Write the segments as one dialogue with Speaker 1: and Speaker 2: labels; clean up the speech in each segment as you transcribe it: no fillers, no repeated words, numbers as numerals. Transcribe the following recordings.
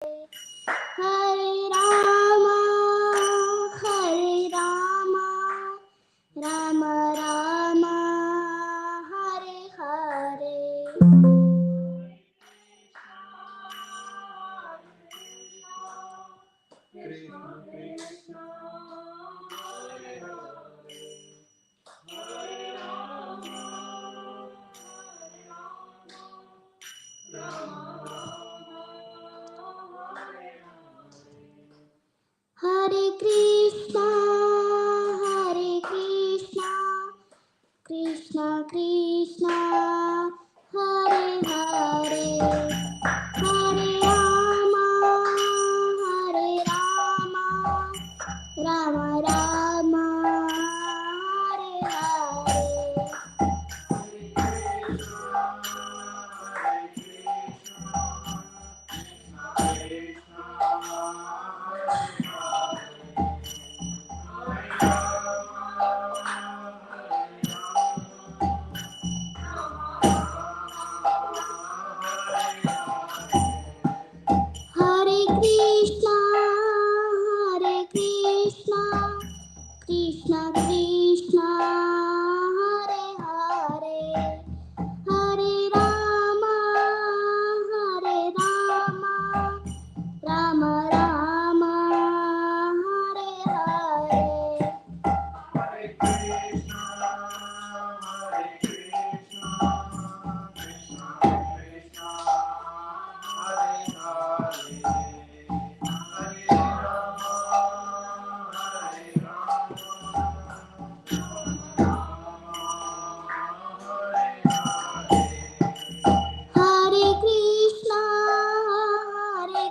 Speaker 1: Hare Rama, Rama Rama, Hare Hare. Krishna Krishna, Hare Hare, Hare Rama, Rama Rama, Hare Hare. Hare Krishna, Krishna Krishna, Hare Hare, Hare Rama, Rama Rama, Hare Hare. Hare Krishna, Krishna Krishna, Hare Hare, Hare Rama, Rama Rama, Hare Hare. Hare Krishna, Krishna Krishna, Hare Hare, Hare Rama, Hare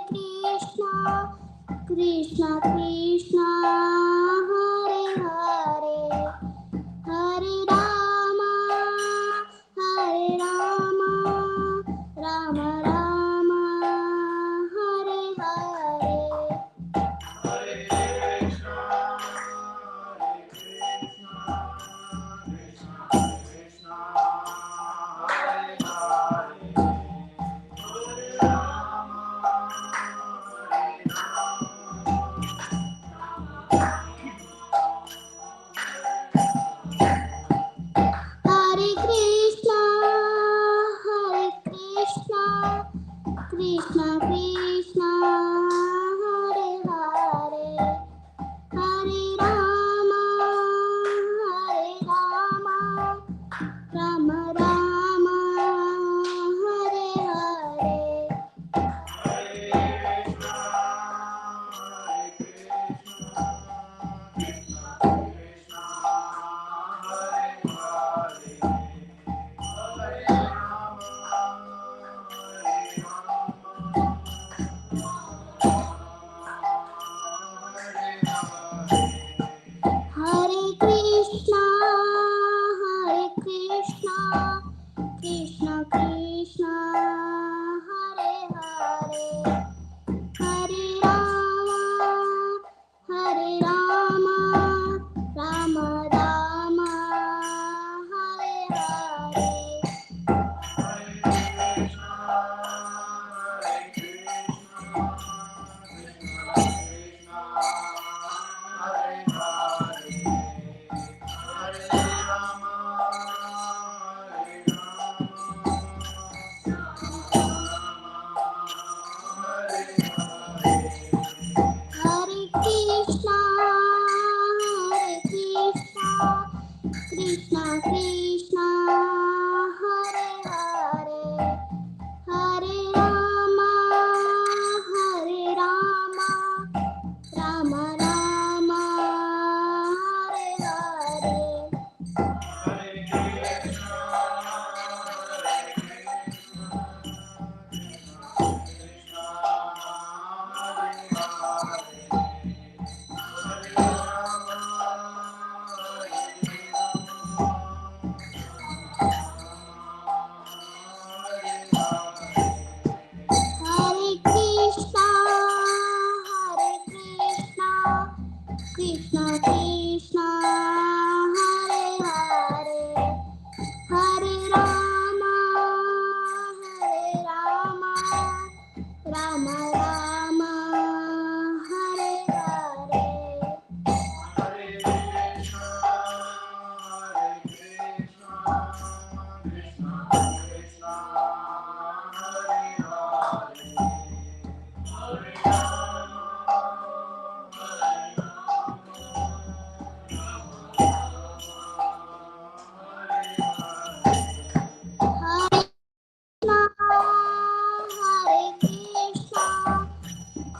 Speaker 1: Krishna, Krishna Krishna, Hare Hare, Hare Rama, Rama Rama, Hare Hare. Hare Krishna, Krishna Krishna, Hare Hare, Hare Rama, Hare Krishna, Krishna Krishna,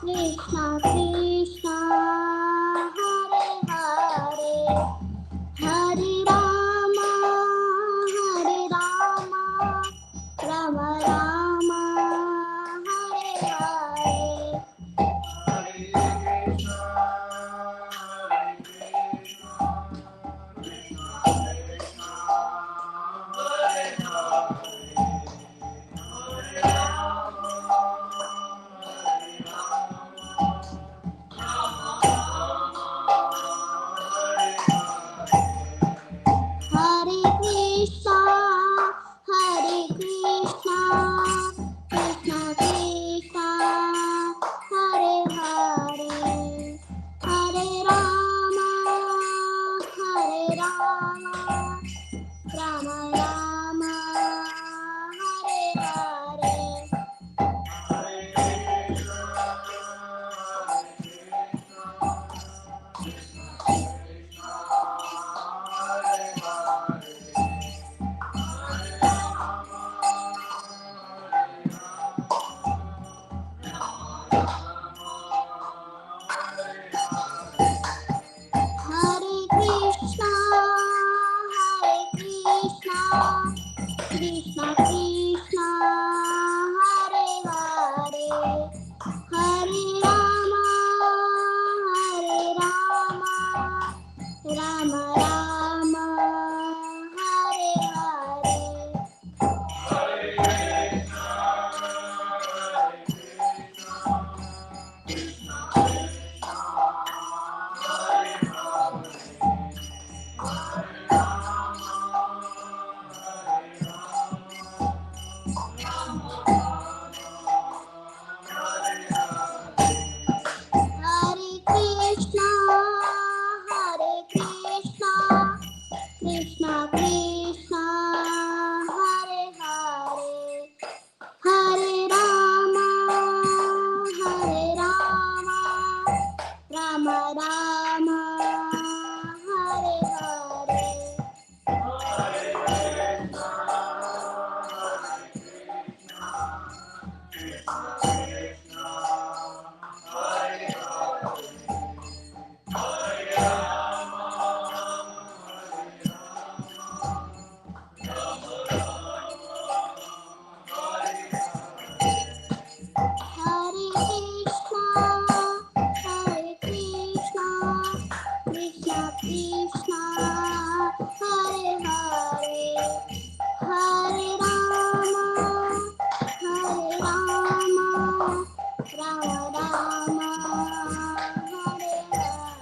Speaker 1: Krishna Krishna Hare Hare Hare Rama Rama Rama Hare Hare Hare Krishna, Krishna Krishna, Hare Hare, Hare Rama, Rama Rama, Hare Hare. Hare Krishna, Krishna Krishna, Hare Hare, Hare Rama, Rama Rama, Hare Hare. Hare Krishna, Krishna Krishna, Hare Hare, Hare Rama, Rama Rama, Hare Hare. Hare Krishna, Krishna Krishna, Hare Hare, Hare Rama, Rama Rama, Hare Hare.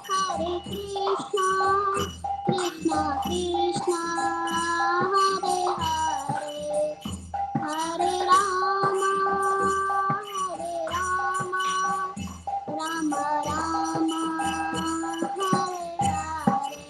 Speaker 1: Hare Krishna, Krishna Krishna, Hare Hare, Hare Rama, Rama Rama, Hare Hare.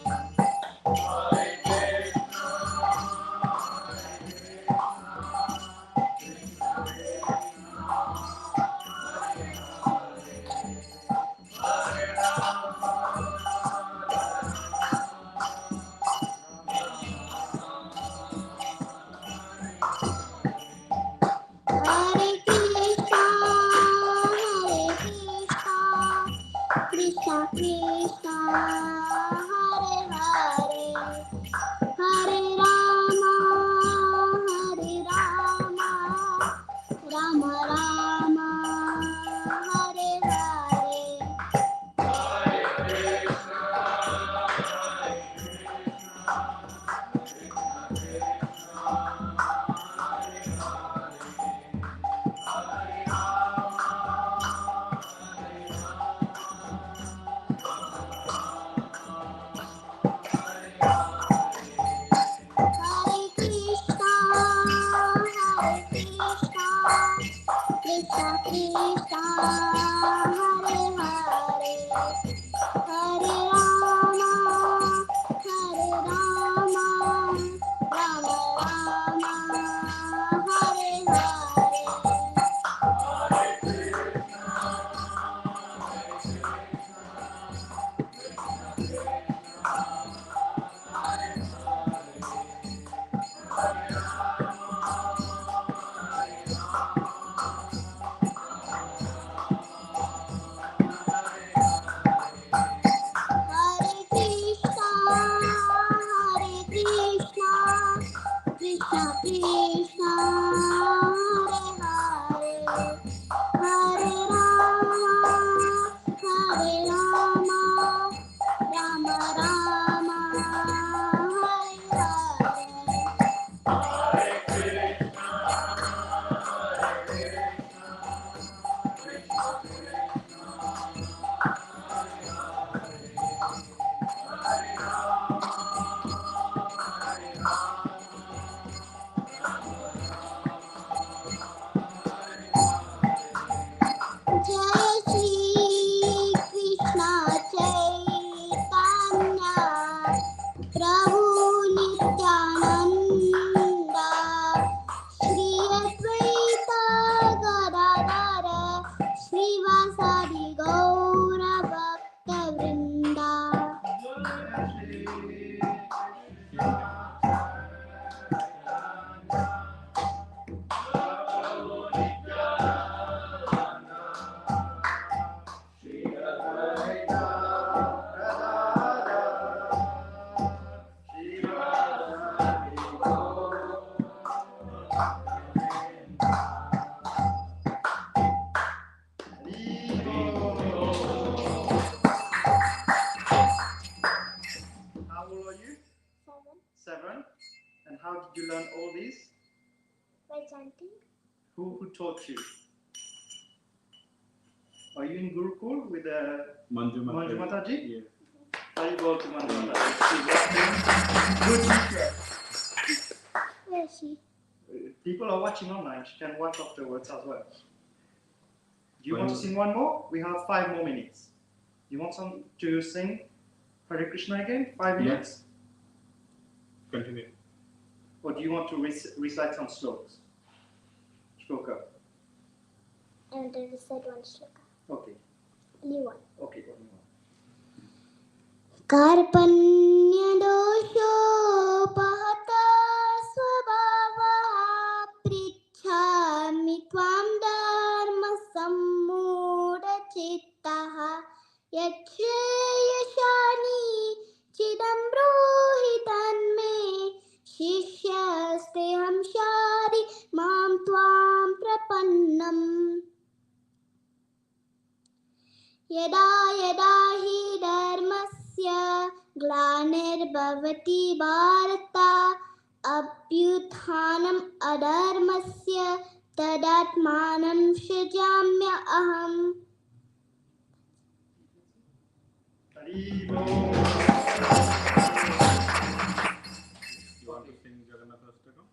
Speaker 2: 7. And how did you learn all these?
Speaker 1: By chanting.
Speaker 2: Who taught you? Are you in Gurukul with Manju Mataji?
Speaker 3: Yeah.
Speaker 2: I go to Manju Mataji. Good teacher.
Speaker 1: Where is she?
Speaker 2: People are watching online. She can watch afterwards as well. Do you want to sing one more? We have 5 more minutes. You want to sing Hare Krishna again? 5 minutes?
Speaker 3: Yes. Continue.
Speaker 2: Or do you want to recite some slokas? Shloka.
Speaker 1: And there is that one shloka.
Speaker 2: Okay.
Speaker 1: Only one.
Speaker 2: Okay, only one.
Speaker 1: Karpanya dosho pahata svabhava prichhami tvam dharma sammuda chittaha yachayashani chidam bruhi tanme shishyasteham shari mam tvam prapannam yada yada hi dharmasya ग्लानिर्भवति Bharat अभ्युत्थानम् अधर्मस्य तदात्मानं सृजाम्यहम्.
Speaker 2: You want to sing Jagannath Astakam?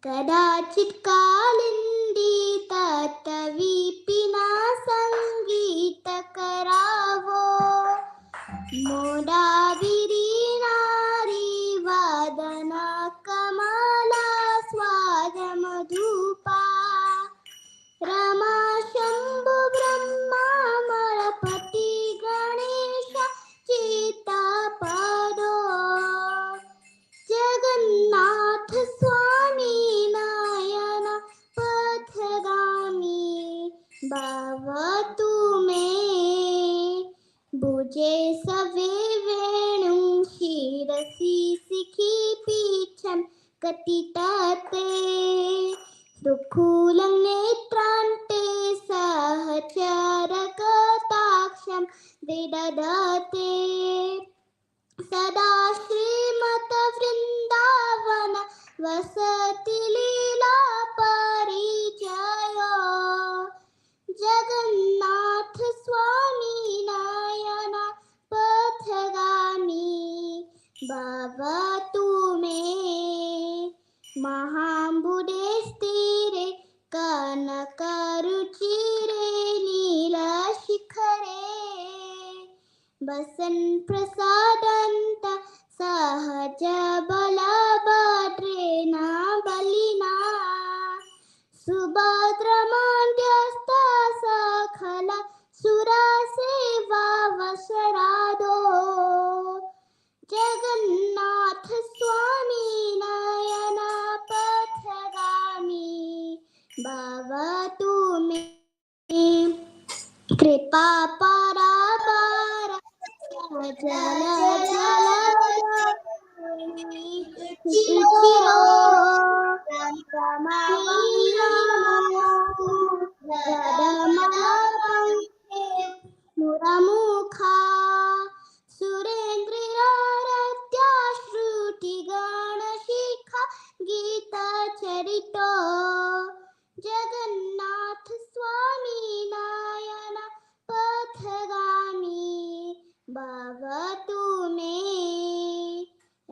Speaker 1: कदाचित् कालिन्दी तत्तवीपिना सङ्गीतकरावो मोदाविरीनारी वदना कमला स्वादमधुपा रमा शम्भु ब्रह्मा मरपति गणेश चित्तपदो जगन्नाथ स्वामी नयन पथगामी भवतु मे भुजे सवे वेणुं शिरसि शिखि पीठं कटितटे दुःखूलं नेत्रान्ते सहचरकटाक्षं विदधते सदा श्रीमत वृंदावन वसति लीला परिचयो जगन्नाथ स्वामी नयन पथगामी भवतु मे महाम्बुदे स्थिरे कनकरुचिरे नीलशिखरे बसन् प्रसादन्त सहज बलभद्रेण बलिना सुभद्रमान्ध्यस्थ सकल सुरसेवा वसरादो जगन्नाथ स्वामी नयन पथगामी भवतु मे कृपा परापर जल जल चिरो मुरमुखा सुरेन्द्रियारत्या श्रुति गणशिखा गीता चरितो जगन्नाथ स्वामी नयन पथगामी भवतु मे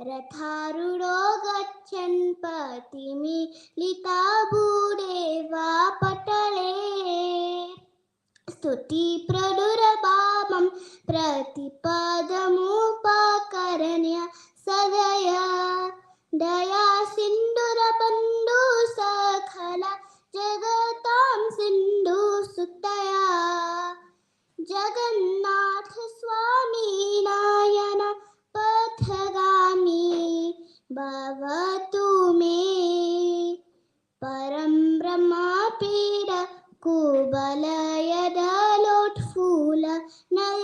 Speaker 1: रथारूढो गच्छन् पतिमिलिताभूदेवा पटले स्तुति प्रदुरभावं प्रतिपदमुपकरण्य सदया दया सिन्धुरबन्धु सखल जगतां सिन्धु सुतया जगन्नाथ स्वामी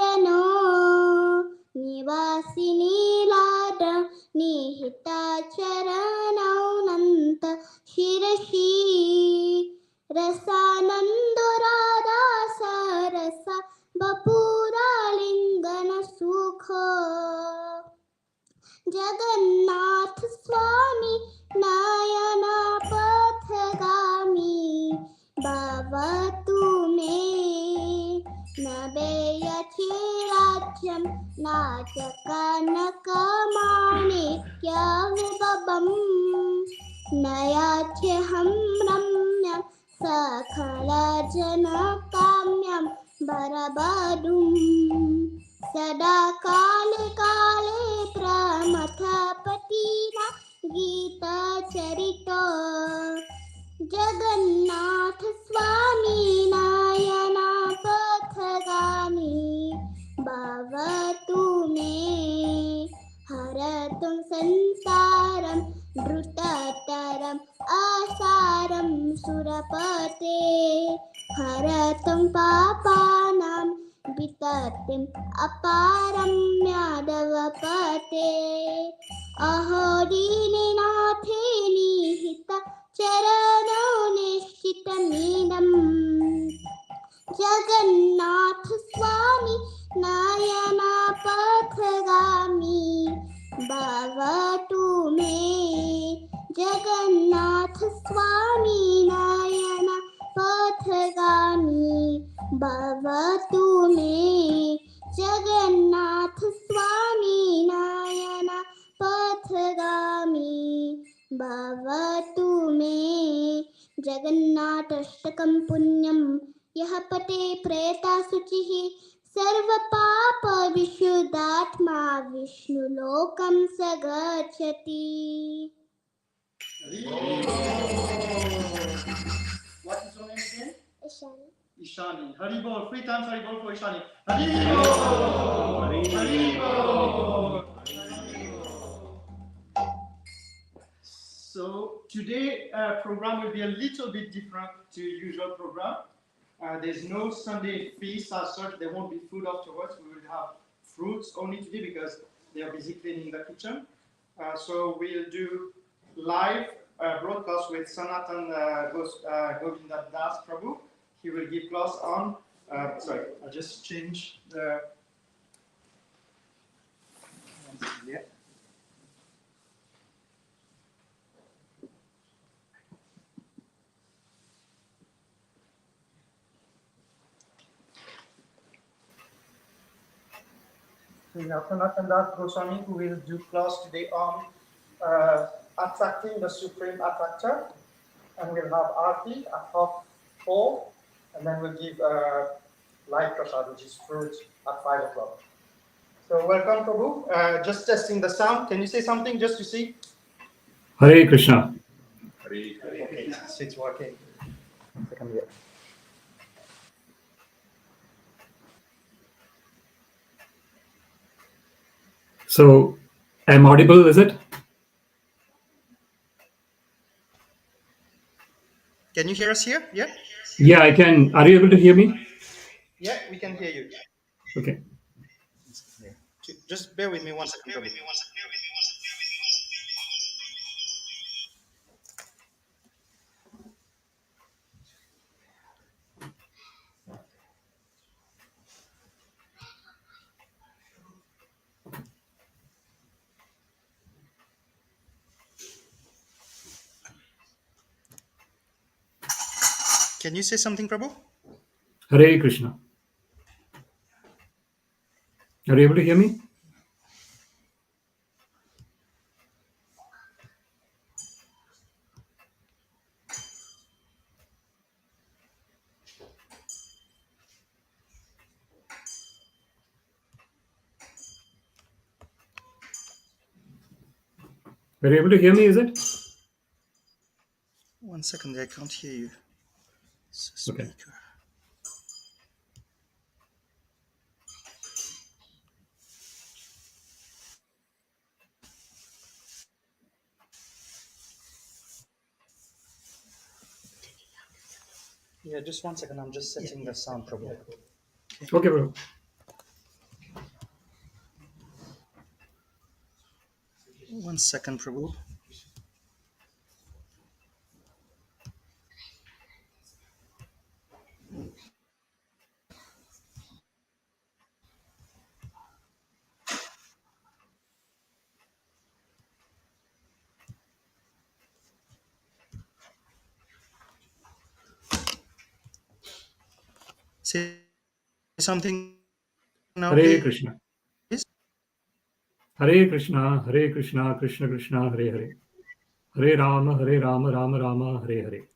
Speaker 1: नयनो निवासिनीलाद निहिताचरणौनन्त शिरसि रसानन्दोराधा सरस बपुरालिङ्गन सुख जगन्नाथ स्वामी नयना पथगामी भवतु मे नवेयचिराज्यं नाचकनकमाणिक्यविभवम् नयाच्यहं रम्यं सकलजनकाम्यं वरवधूं सदा काले काले प्रमथपतिना गीतचरितो जगन्नाथ स्वामी नयना पथगामी भवतु मे हरतुं संसारं धृततरम् आसारं सुरपते हरतुं पापानां विततिम् अपारं यादवपते अहो दीननाथे निहित चरणौ निश्चितमिदम् जगन्नाथ स्वामी नयना पथगामी भवतु मे जगन्नाथ स्वामी नयना पथगामी भवतु मे जगन्नाथ स्वामी नयना पथगामी भवतु मे जगन्नाथाष्टकं पुण्यं यः पठे प्रयता शुचिः सर्वपाप विशुद्धात्मा विष्णुलोकं स गच्छति.
Speaker 2: What is your name again?
Speaker 1: Ishani.
Speaker 2: Ishani. Haribol. 3 times Haribol for Ishani. Haribol! Haribol! So today program will be a little bit different to usual program. There's no Sunday feast as such. There won't be food afterwards. We will have fruits only today because they are busy cleaning the kitchen. So we'll do live broadcast with Sanātana Govinda Das Prabhu. He will give class on. Sorry, I just changed the. Yeah. We have Sanātana Das Goswami who will do class today on attracting the Supreme Attractor, and we'll have Aarti at 4:30, and then we'll give light prasad, which is fruit, at 5 o'clock. So welcome, Prabhu. Just testing the sound. Can you say something just to see?
Speaker 4: Hare Krishna.
Speaker 2: Okay, so it's working. Come here.
Speaker 4: So, I'm audible, is it?
Speaker 2: Can you hear us here? Yeah?
Speaker 4: Yeah, I can. Are you able to hear me?
Speaker 2: Yeah, we can hear you.
Speaker 4: Okay.
Speaker 2: Just bear with me 1 second, Prabhu. Can you say something, Prabhu?
Speaker 4: Hare Krishna. Are you able to hear me? Are you able to hear me, is it?
Speaker 2: 1 second, I can't hear you. It's a
Speaker 4: Okay.
Speaker 2: speaker. Yeah, just 1 second. I'm just setting the sound, Prabhu.
Speaker 4: Okay, bro.
Speaker 2: 1 second, Prabhu. Say something now,
Speaker 4: Hare
Speaker 2: please.
Speaker 4: Krishna. Hare Krishna, Hare Krishna, Krishna Krishna, Hare Hare. Hare Rama, Rama Rama, Hare Hare.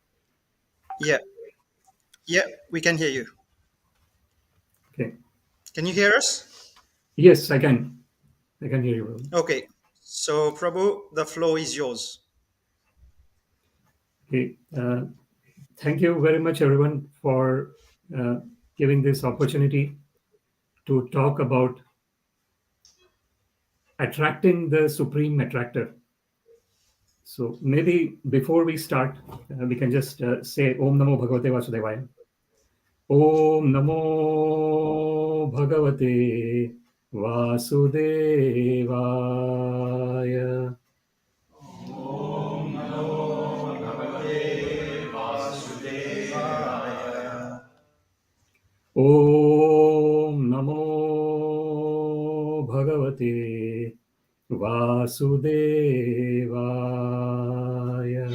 Speaker 2: Yeah, we can hear you.
Speaker 4: Okay.
Speaker 2: Can you hear us?
Speaker 4: Yes, I can. I can hear you.
Speaker 2: Okay. So, Prabhu, the flow is yours.
Speaker 4: Okay. Thank you very much, everyone, for giving this opportunity to talk about attracting the Supreme Attractor. So maybe before we start, we can just say Om Namo Bhagavate Vasudevaya. Om Namo Bhagavate Vasudevaya. Om Namo Bhagavate Vasudevaya.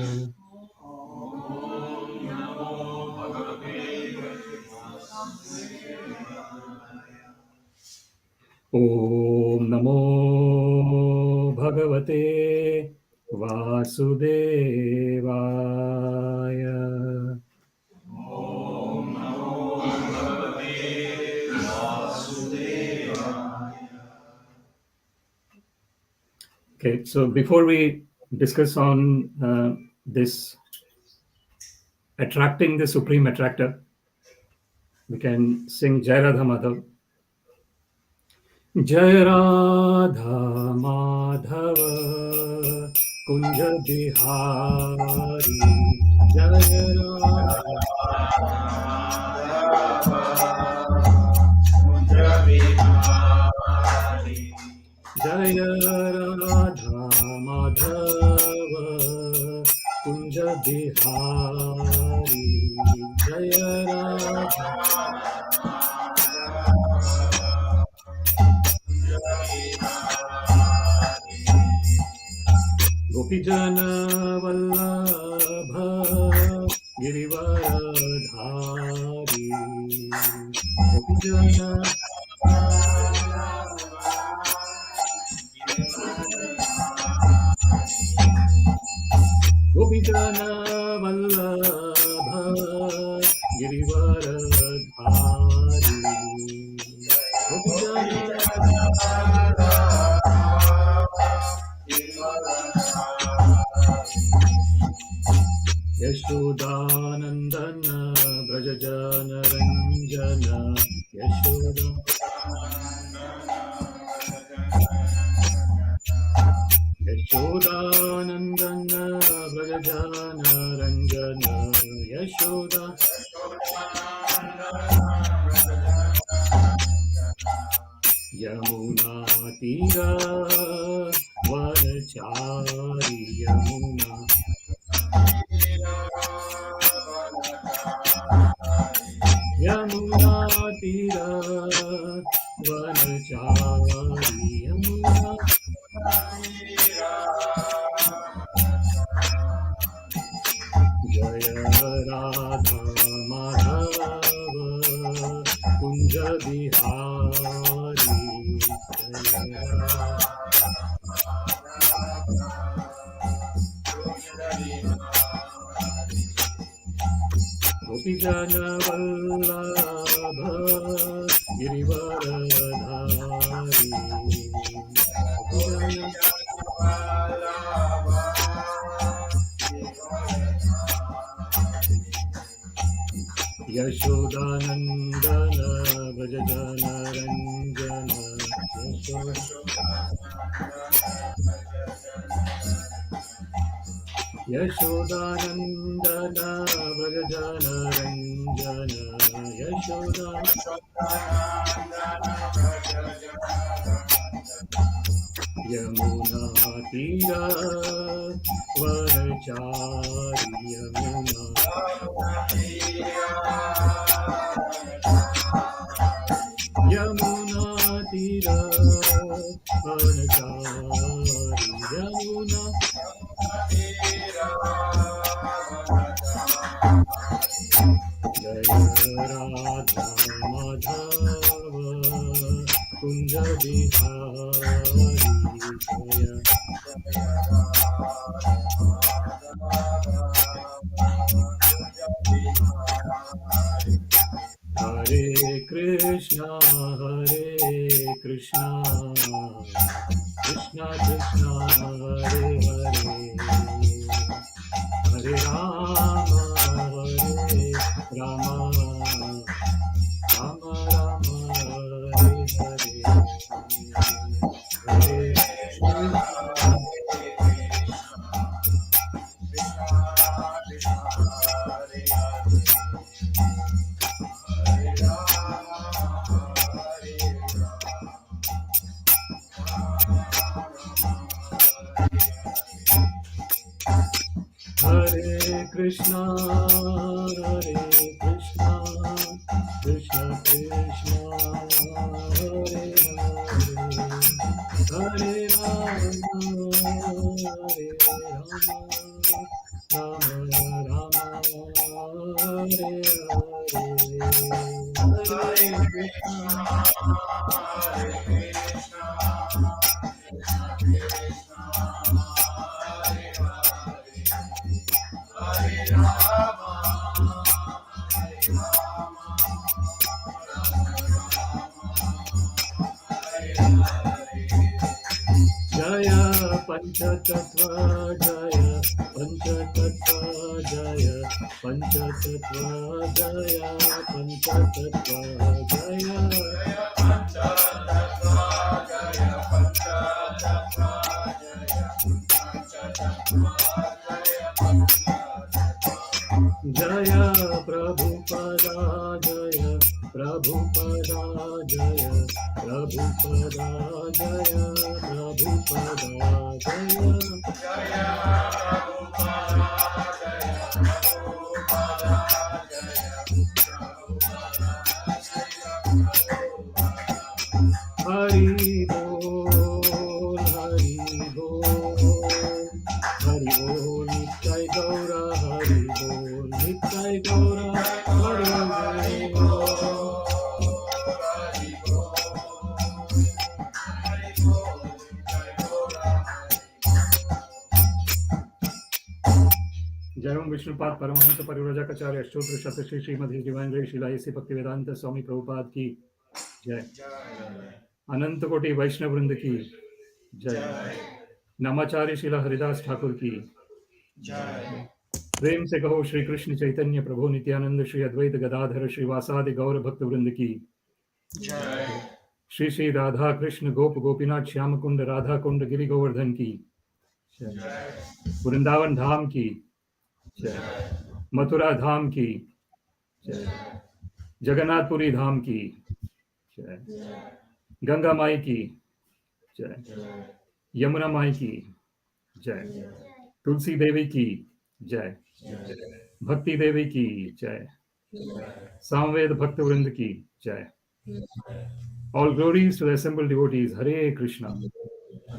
Speaker 4: Om Namo Bhagavate Vasudevaya. Okay, so before we discuss on this attracting the Supreme Attractor, we can sing Jai Radha Madhav. Jai Radha Madhava Kunja Bihari. Jai Radha Jaya Radha Madhava Kunja Bihari. Jaya Radha Gopijana Vallabha Girivaradhari. Gopijana Gopijana Vallabha Girivaradhari. Yashodanandana Brajajana Ranjana Yashoda Yashodanandana Brajajana Ranjana Yashoda Yamuna Tira Vanachari Yamuna Yamuna Tira Vanachari Yamuna Jaya Radha Madhava Kunja Bihari. Gopijana Vallabha Girivaradhari. Yashodanandana Brajajana Ranjana Yashodanandana Brajajana Ranjana Yamuna Tira Varachari Yamuna Yamuna Tira Varachari Yamuna Jaya Radha Madhava Kunja Bihari Jaya Hare Krishna Krishna Krishna Hare Hare Hare Rama Rama Rama Rama Hare Hare Hare Krishna Hare Krishna Krishna Krishna Hare Hare Hare Rama Rama Hare Hare Jaya Panchatattva Jaya Panchatattva Jaya Panchatattva Jaya Panchatattva Jaya Jaya Prabhupada Jaya Prabhupada Jaya Prabhupada Jaya Prabhupada Jaya Hari Bol Hari Bol Hari Bol Nitai Gaura Hari Bol Nitai Gaura Hari Bol Jairam Vishnupad Paramahansa Parivrajakacarya Ashtotra Shatashi Srimad Divine Grace Shila A.C. Bhaktivedanta Swami Prabhupada की जय अनंत कोटि वैष्णव वृंद की जय नामाचार्य शिला हरिदास ठाकुर की जय प्रेम से कहो श्री कृष्ण चैतन्य प्रभु नित्यानंद श्री अद्वैत गदाधर श्रीवासादि गौर भक्त वृंद की जय श्री श्री राधा कृष्ण गोप गोपीनाथ श्याम कुंड राधा कुंड गिरि गोवर्धन की जय वृंदावन धाम की जय मथुरा धाम की जय जगन्नाथपुरी धाम की जय गंगा माई की जय यमुना माई की जय तुलसी देवी की जय भक्ति देवी की जय सामवेद भक्त वृंद की जय All glories to the assembled devotees, Hare Krishna.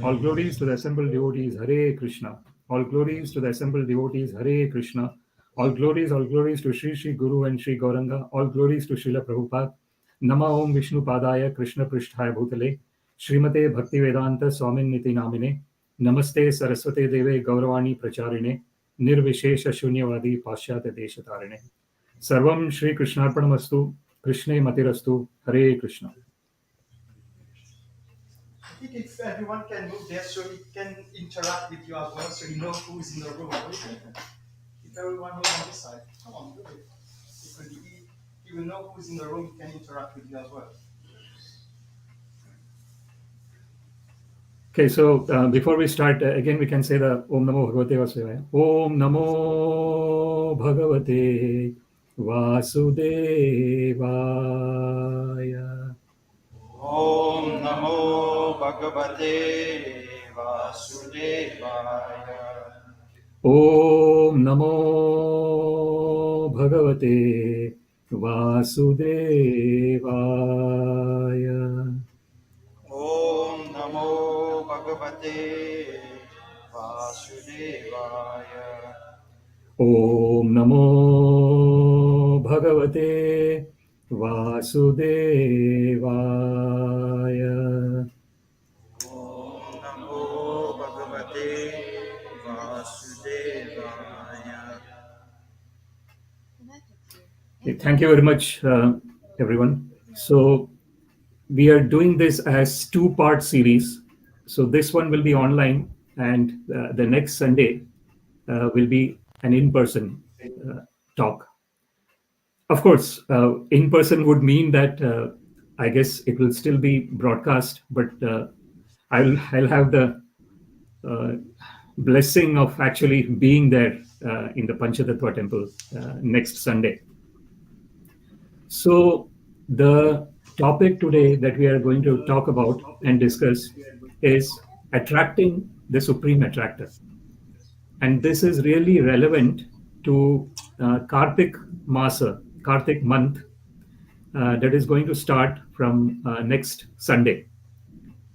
Speaker 4: All glories to the assembled devotees, Hare Krishna. All glories to the assembled devotees, Hare Krishna. All glories to Shri Shri Guru and Shri Gauranga. All glories to Srila Prabhupada. Nama Om Vishnu Padaya Krishna Prishthaya Bhutale. Srimate Bhakti Vedanta Swamin Niti Namine. Namaste Saraswate Deve Gauravani Pracharine. Nirvishesha Shunyavadi Pashyate Deshatarine. Sarvam Shri Krishnarpanamastu. Krishne Matirastu. Hare Krishna.
Speaker 2: I think if everyone can move there so we can interact with you as well, so you know who's in the room. If everyone moves on this side, come on, do it. You will know who's in the room, he can interact with you as well.
Speaker 4: Okay, so before we start, again we can say the Om Namo Bhagavate Vasudevaya. Om Namo Bhagavate Vasudevaya.
Speaker 5: Om Namo Bhagavate
Speaker 3: Vasudevaya.
Speaker 4: Om Namo Bhagavate Vasudevaya.
Speaker 3: Om Namo Bhagavate Vasudevaya.
Speaker 4: Om Namo Bhagavate Vasudevaya.
Speaker 3: Om Namo Bhagavate Vasudevaya.
Speaker 4: Thank you very much, everyone. So we are doing this as two-part series. So this one will be online, and the next Sunday will be an in-person talk. Of course, in-person would mean that I guess it will still be broadcast, but I'll have the blessing of actually being there in the Panchatattva temple next Sunday. So the topic today that we are going to talk about and discuss is attracting the Supreme Attractor. And this is really relevant to Kartik Masa, Kartik month, that is going to start from next Sunday.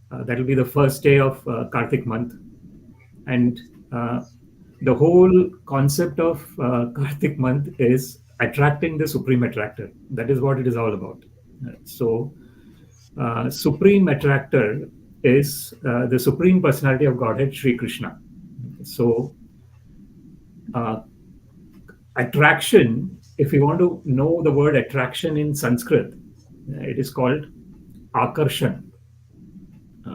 Speaker 4: That will be the first day of Kartik month. And the whole concept of Kartik month is attracting the Supreme Attractor. That is what it is all about. So Supreme Attractor is the Supreme Personality of Godhead, Sri Krishna. So attraction, if you want to know the word attraction in Sanskrit, it is called akarshan.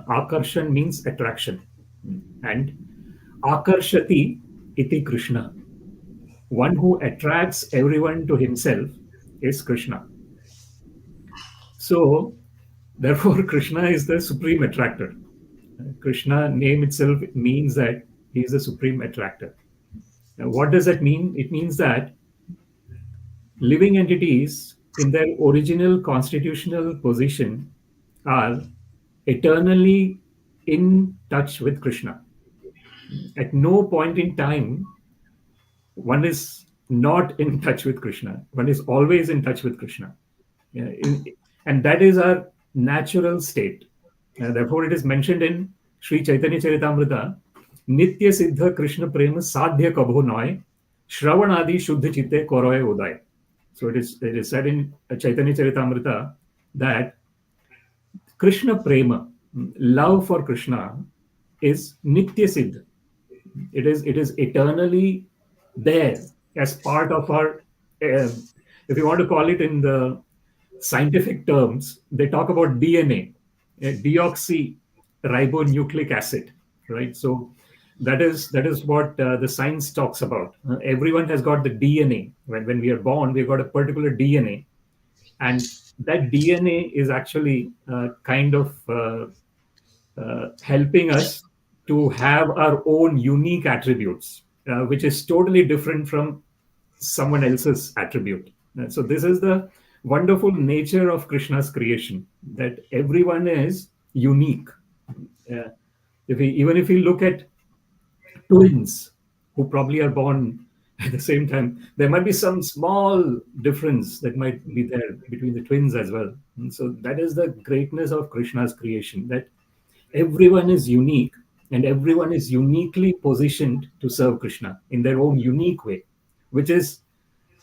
Speaker 4: Akarshan means attraction. And akarshati iti Krishna. One who attracts everyone to himself is Krishna. So, therefore, Krishna is the Supreme Attractor. Krishna name itself means that he is the Supreme Attractor. Now, what does that mean? It means that living entities in their original constitutional position are eternally in touch with Krishna. At no point in time, one is not in touch with Krishna. One is always in touch with Krishna. And that is our natural state. Therefore, it is mentioned in Sri Chaitanya Charitamrta, Nitya Siddha Krishna Prema Sadhya Kabho Noy, Shravanadi Shuddha Chitte Koroy Uday. So it is said in Chaitanya Charitamrta that Krishna Prema, love for Krishna, is Nitya Siddha. It is eternally there as part of our, if you want to call it in the scientific terms, they talk about DNA, deoxyribonucleic acid, right? So that is what the science talks about. Everyone has got the DNA. When we are born, we've got a particular DNA, and that DNA is actually kind of helping us to have our own unique attributes, which is totally different from someone else's attribute. So this is the wonderful nature of Krishna's creation, that everyone is unique. Even if we look at twins who probably are born at the same time, there might be some small difference that might be there between the twins as well. And so that is the greatness of Krishna's creation, that everyone is unique and everyone is uniquely positioned to serve Krishna in their own unique way, which is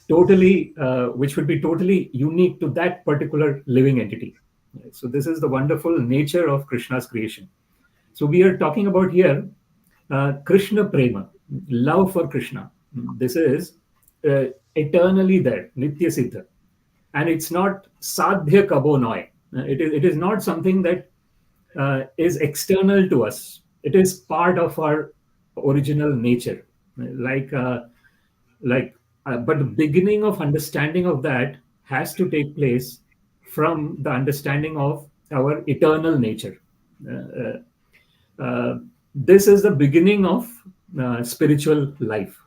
Speaker 4: totally, which would be totally unique to that particular living entity. So this is the wonderful nature of Krishna's creation. So we are talking about here Krishna Prema, love for Krishna. This is eternally there, Nitya Siddha. And it's not Sadhya Kabo Noy. It is not something that is external to us. It is part of our original nature. But the beginning of understanding of that has to take place from the understanding of our eternal nature. This is the beginning of spiritual life.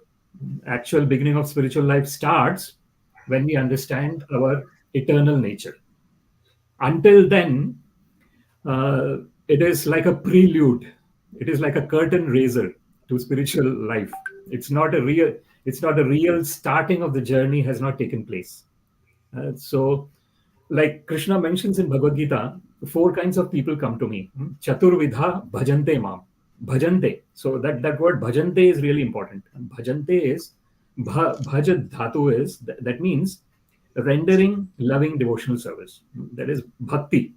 Speaker 4: Actual beginning of spiritual life starts when we understand our eternal nature. Until then, it is like a prelude. It is like a curtain raiser to spiritual life. It's not a real starting of the journey has not taken place. So, like Krishna mentions in Bhagavad-Gita, 4 kinds of people come to me. Chaturvidha bhajante mam. Bhajante. So that word bhajante is really important. Bhajante is, bhajat dhatu is, that means rendering loving devotional service. That is bhakti.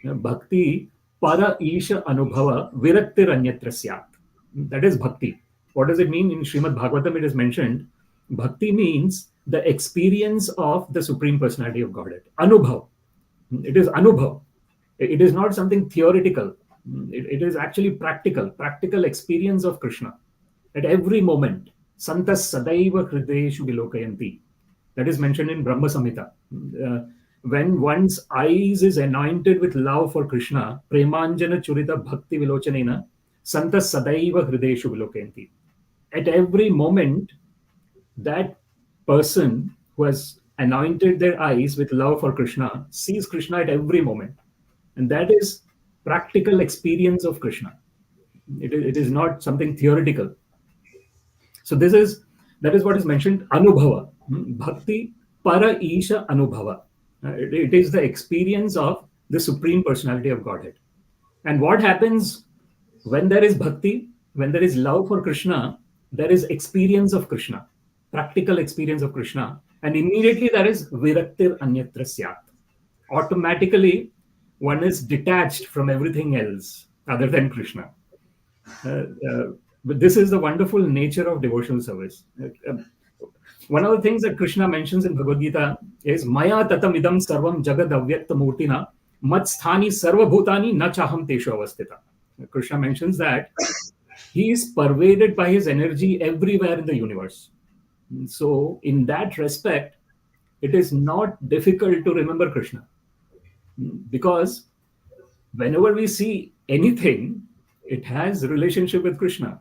Speaker 4: Bhakti para isha anubhava viraktir anyatra syat. That is bhakti. What does it mean? In Srimad Bhagavatam, it is mentioned, bhakti means the experience of the Supreme Personality of Godhead. Anubhav. It is anubhav. It is not something theoretical. It is actually practical experience of Krishna. At every moment. Santas sadaiva hrideshu vilokayanti. That is mentioned in Brahma Samhita. When one's eyes is anointed with love for Krishna, premanjana churita bhakti vilochanena, santas sadaiva hrideshu vilokayanti. At every moment, that person who has anointed their eyes with love for Krishna sees Krishna at every moment. And that is practical experience of Krishna. It is not something theoretical. So that is what is mentioned, anubhava. Bhakti para isha anubhava. It is the experience of the Supreme Personality of Godhead. And what happens when there is bhakti, when there is love for Krishna, there is experience of Krishna, practical experience of Krishna. And immediately there is viraktir anyatra syat. Automatically, one is detached from everything else other than Krishna. But this is the wonderful nature of devotional service. One of the things that Krishna mentions in Bhagavad-Gita is Maya tatam idam sarvam jagad avyakta murtina mat sthani sarva bhutani na chaham teshu avastita. Krishna mentions that he is pervaded by his energy everywhere in the universe. So in that respect, it is not difficult to remember Krishna. Because whenever we see anything, it has a relationship with Krishna.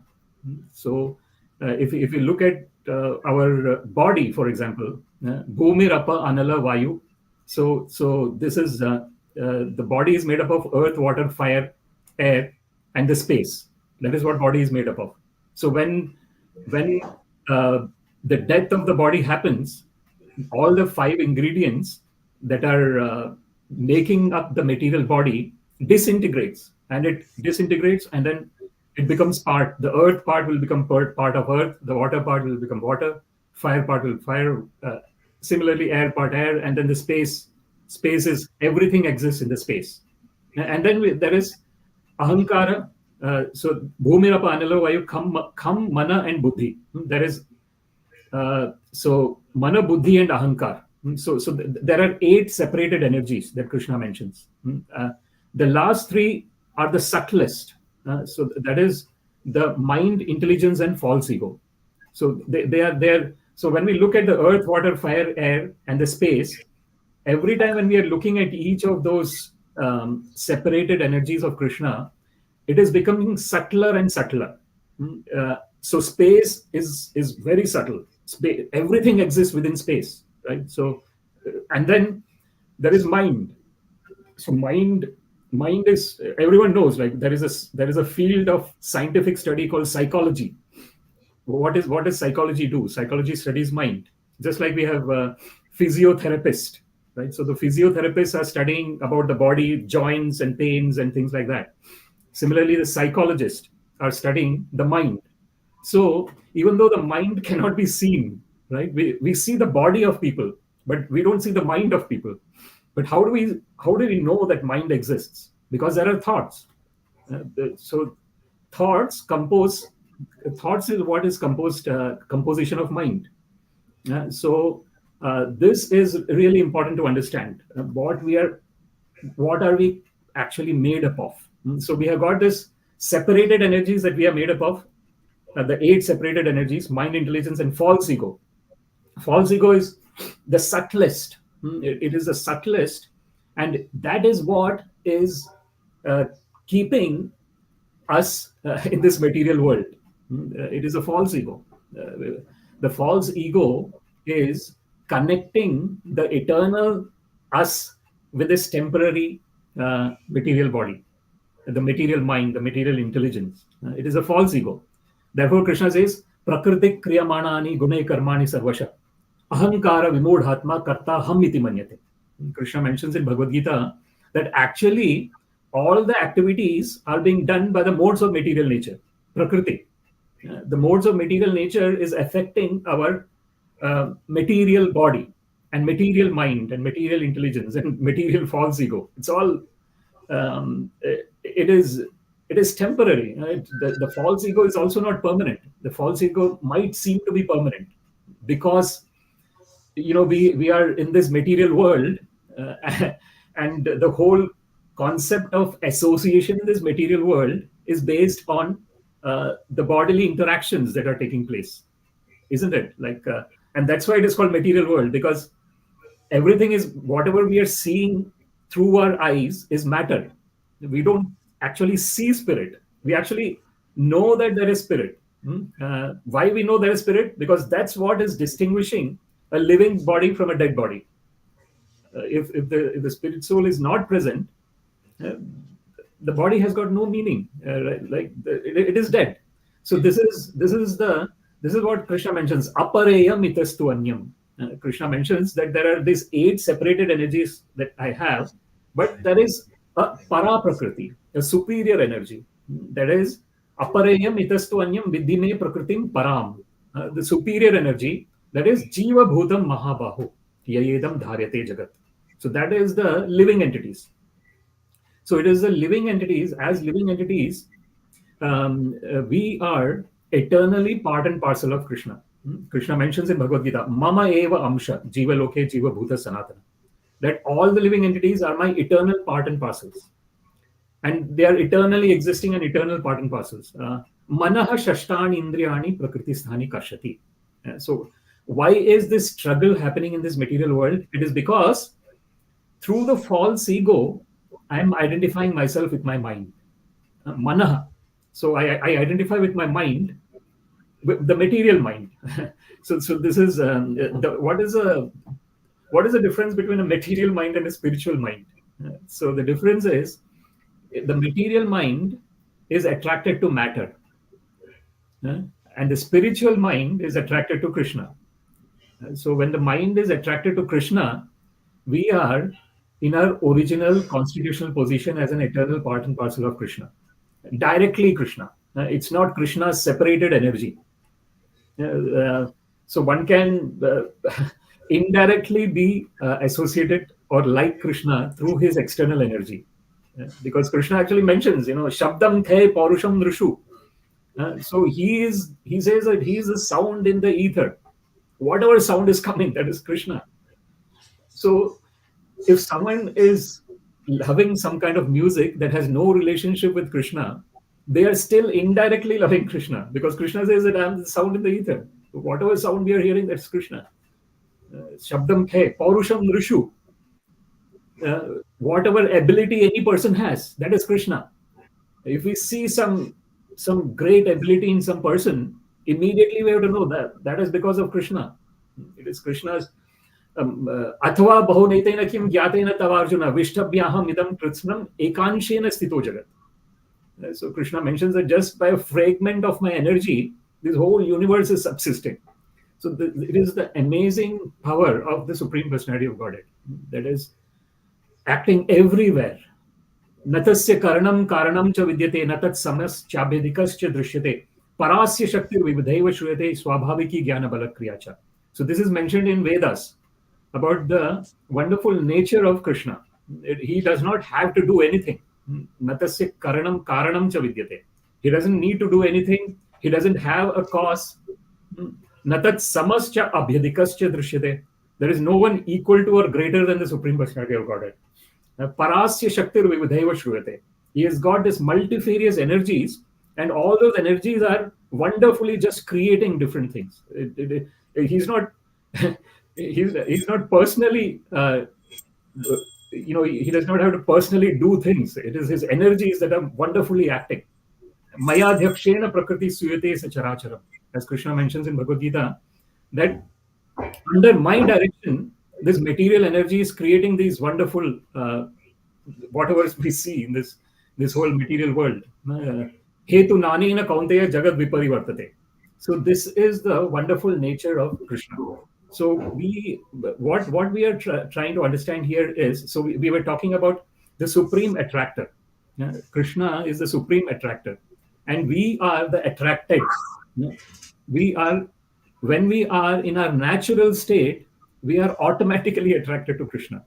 Speaker 4: So if we look at our body, for example, Bhumi Rapa Anala Vayu. So this is the body is made up of earth, water, fire, air, and the space. That is what body is made up of. So when the death of the body happens, all the 5 ingredients that are making up the material body disintegrates, and then it becomes part. The earth part will become part of earth. The water part will become water. Fire part will fire. Similarly, air part air, and then the space. Space is everything exists in the space. And then there is ahankara. So bhumirapa analo vayu kham mana and buddhi. There is so mana, buddhi, and ahankar. So there are 8 separated energies that Krishna mentions. The last 3 are the subtlest. So that is the mind, intelligence, and false ego. So they are there. So when we look at the earth, water, fire, air, and the space, every time when we are looking at each of those separated energies of Krishna, it is becoming subtler and subtler. So space is very subtle. Everything exists within space, right? So, and then there is mind. So mind is, everyone knows, like there is a field of scientific study called psychology. What does psychology do? Psychology studies mind. Just like we have physiotherapist, right? So the physiotherapists are studying about the body, joints and pains and things like that. Similarly, the psychologists are studying the mind. So even though the mind cannot be seen, right? We see the body of people, but we don't see the mind of people. But how do we know that mind exists? Because there are thoughts. So thoughts is what is composition of mind. So this is really important to understand. What are we actually made up of? So we have got this separated energies that we are made up of, the 8 separated energies, mind, intelligence, and false ego. False ego is the subtlest. It is the subtlest, and that is what is keeping us in this material world. It is a false ego. The false ego is connecting the eternal us with this temporary material body. the material mind, the material intelligence. It is a false ego. Therefore, Krishna says, Prakriti kriyamanani gune karmani sarvasha. Ahankara vimodhatma karta ham iti manyate. Krishna mentions in Bhagavad-Gita that actually all the activities are being done by the modes of material nature. Prakriti. The modes of material nature is affecting our material body and material mind and material intelligence and material false ego. It's all it is temporary. The false ego is also not permanent. The false ego might seem to be permanent because we are in this material world, and the whole concept of association in this material world is based on the bodily interactions that are taking place, isn't it? And that's why it is called material world, because everything is, whatever we are seeing through our eyes is matter. We don't actually see spirit. We actually know that there is spirit. Why we know there is spirit? Because that's what is distinguishing a living body from a dead body. If the spirit soul is not present, the body has got no meaning. It is dead. So this is what Krishna mentions. Apareyam itastu anyam. Krishna mentions that there are these 8 separated energies that I have, but there is a para prakriti, a superior energy. That is apareyam itastu anyam vidhime prakritim param. The superior energy, that is jiva bhutam mahabahu yayedam dharyate jagat. So that is the living entities. So it is the living entities. As living entities, we are eternally part and parcel of Krishna. Krishna mentions in Bhagavad-Gita, Mama eva amsha, jiva loke, jiva bhuta sanatana. That all the living entities are my eternal part and parcels. And they are eternally existing and eternal part and parcels. Manaha shashtani indriyani prakriti sthani karshati. So why is this struggle happening in this material world? It is because through the false ego, I am identifying myself with my mind. Manaha. So I identify with my mind, with the material mind. So this is what is the difference between a material mind and a spiritual mind? So the difference is the material mind is attracted to matter, and the spiritual mind is attracted to Krishna. So when the mind is attracted to Krishna, we are in our original constitutional position as an eternal part and parcel of Krishna. Directly Krishna. It's not Krishna's separated energy. So one can indirectly be associated or like Krishna through his external energy. Because Krishna actually mentions, Shabdam the Paurusham Nrishu. So he says that he is a sound in the ether. Whatever sound is coming, that is Krishna. So if someone is loving some kind of music that has no relationship with Krishna, they are still indirectly loving Krishna, because Krishna says that I am the sound in the ether. So whatever sound we are hearing, that's Krishna. Shabdam khe, Paurusham Nrishu. Whatever ability any person has, that is Krishna. If we see some great ability in some person, immediately we have to know that is because of Krishna. It is Krishna's Athva bahunetena kim gyatena tavarjuna vishtabhyaham idam kritsnam ekanshena sthito jagat. So Krishna mentions that just by a fragment of my energy, this whole universe is subsisting. So it is the amazing power of the Supreme Personality of Godhead that is acting everywhere. Natasya karanam karanam cha vidyate natat samas chabhedikas cha drishyate parasya shakti vividhaiva shruyate swabhaviki jnana balakriyacha. So this is mentioned in Vedas about the wonderful nature of Krishna. He does not have to do anything. Natasya karanam karanam cha vidyate. He doesn't need to do anything. He doesn't have a cause. Natat samascha abhyadikascha drishyate. There is no one equal to or greater than the Supreme Personality of Godhead. Parasya shaktir vividhaiva shruyate. He has got this multifarious energies, and all those energies are wonderfully just creating different things. He's not he's not personally he does not have to personally do things. It is his energies that are wonderfully acting. Maya dhakshena prakriti suyate sacharacharam. As Krishna mentions in Bhagavad-Gita, that under my direction, this material energy is creating these wonderful whatever we see in this this whole material world. Hetu nanena kaunteya jagat viparivartate. So this is the wonderful nature of Krishna. So what we are trying to understand here is, so we were talking about the Supreme Attractor. Krishna is the Supreme Attractor, and we are the attracted. We are, when we are in our natural state, we are automatically attracted to Krishna.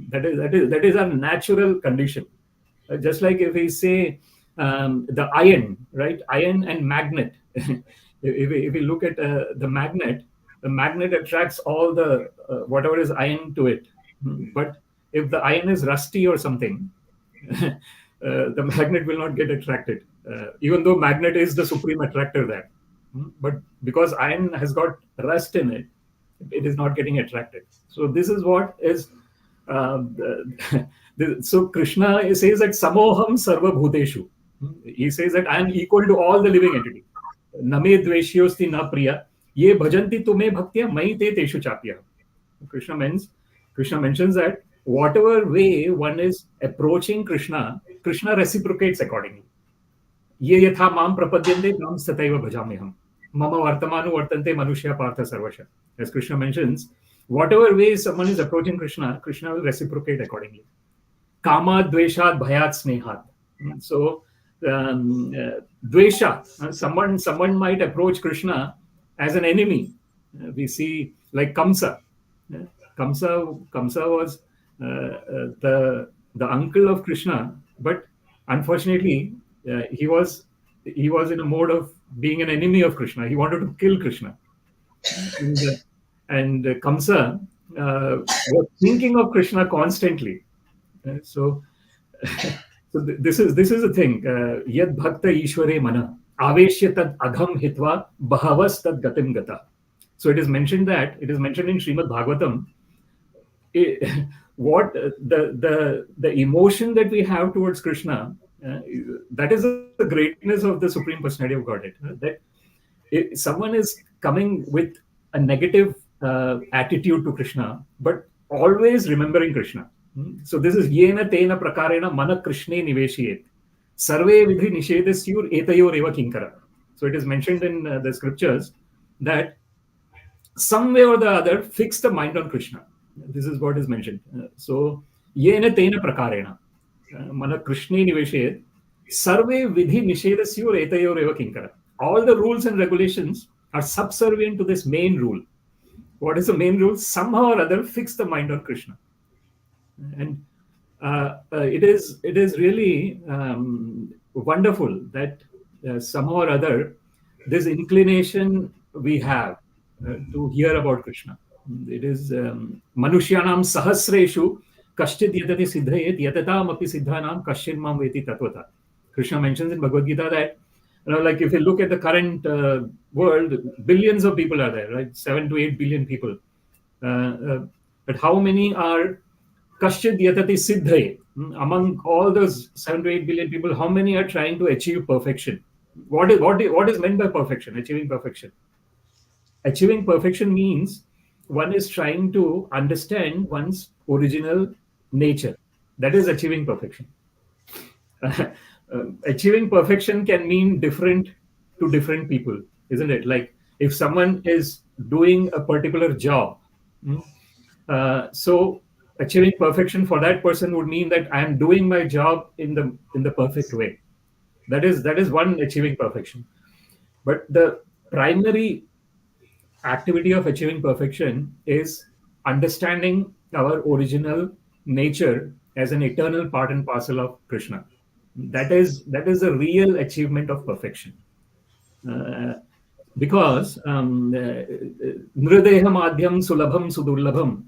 Speaker 4: That is our natural condition. Just like if we say the iron, right? Iron and magnet. if we look at the magnet attracts all the whatever is iron to it. But if the iron is rusty or something, the magnet will not get attracted, even though magnet is the supreme attractor there. But because iron has got rust in it, it is not getting attracted. So this is what is. So Krishna says that samoham sarva bhuteshu. He says that I am equal to all the living entities. Name dveshyosti na priya. Ye bhajanti tume bhaktya mai te teshu chapya. Krishna mentions that whatever way one is approaching Krishna, Krishna reciprocates accordingly. Ye yatha mam prapadyante tam sataiva bhajamyaham. Mama vartamanu vartante manushya partha sarvasha. As Krishna mentions, whatever way someone is approaching Krishna, Krishna will reciprocate accordingly. Kama dveshat bhayat snehat. So dvesha, someone might approach Krishna as an enemy. We see like Kamsa. Kamsa was the uncle of Krishna, but unfortunately he was in a mode of being an enemy of Krishna. He wanted to kill Krishna, and Kamsa was thinking of Krishna constantly. So this is the thing. Yad bhakta ishware mana aveshya tad agham hitva bahavas tad gatim gata. So it is mentioned in Srimad Bhagavatam. What the emotion that we have towards Krishna, that is the greatness of the Supreme Personality of Godhead. That if someone is coming with a negative attitude to Krishna, but always remembering Krishna. So this is yena tena prakarena mana krishne niveshiyet sarve vidhi nishedasyur etayor eva kinkara. So it is mentioned in the scriptures that some way or the other fix the mind on Krishna. This is what is mentioned. So yena tena prakarena mana krishne niveshiyet sarve vidhi nishedasyur etayor eva kinkara. All the rules and regulations are subservient to this main rule. What is the main rule? Somehow or other fix the mind on Krishna. And it is really wonderful that somehow or other this inclination we have to hear about Krishna. It is manushyanam sahasreshu kashchid yatati siddhayet yatatam api siddhanam kashchid mam veti tatvata. Krishna mentions in Bhagavad-Gita that, like if you look at the current world, billions of people are there, right? 7 to 8 billion people. But how many are Kashchid yatati siddhaye? Among all those 7 to 8 billion people, how many are trying to achieve perfection? What is meant by perfection? Achieving perfection. Achieving perfection means one is trying to understand one's original nature. That is achieving perfection. Achieving perfection can mean different to different people, isn't it? Like if someone is doing a particular job, so achieving perfection for that person would mean that I am doing my job in the perfect way. That is one achieving perfection. But the primary activity of achieving perfection is understanding our original nature as an eternal part and parcel of Krishna. That is a real achievement of perfection. Because nrideham adhyam sulabham sudurlabham.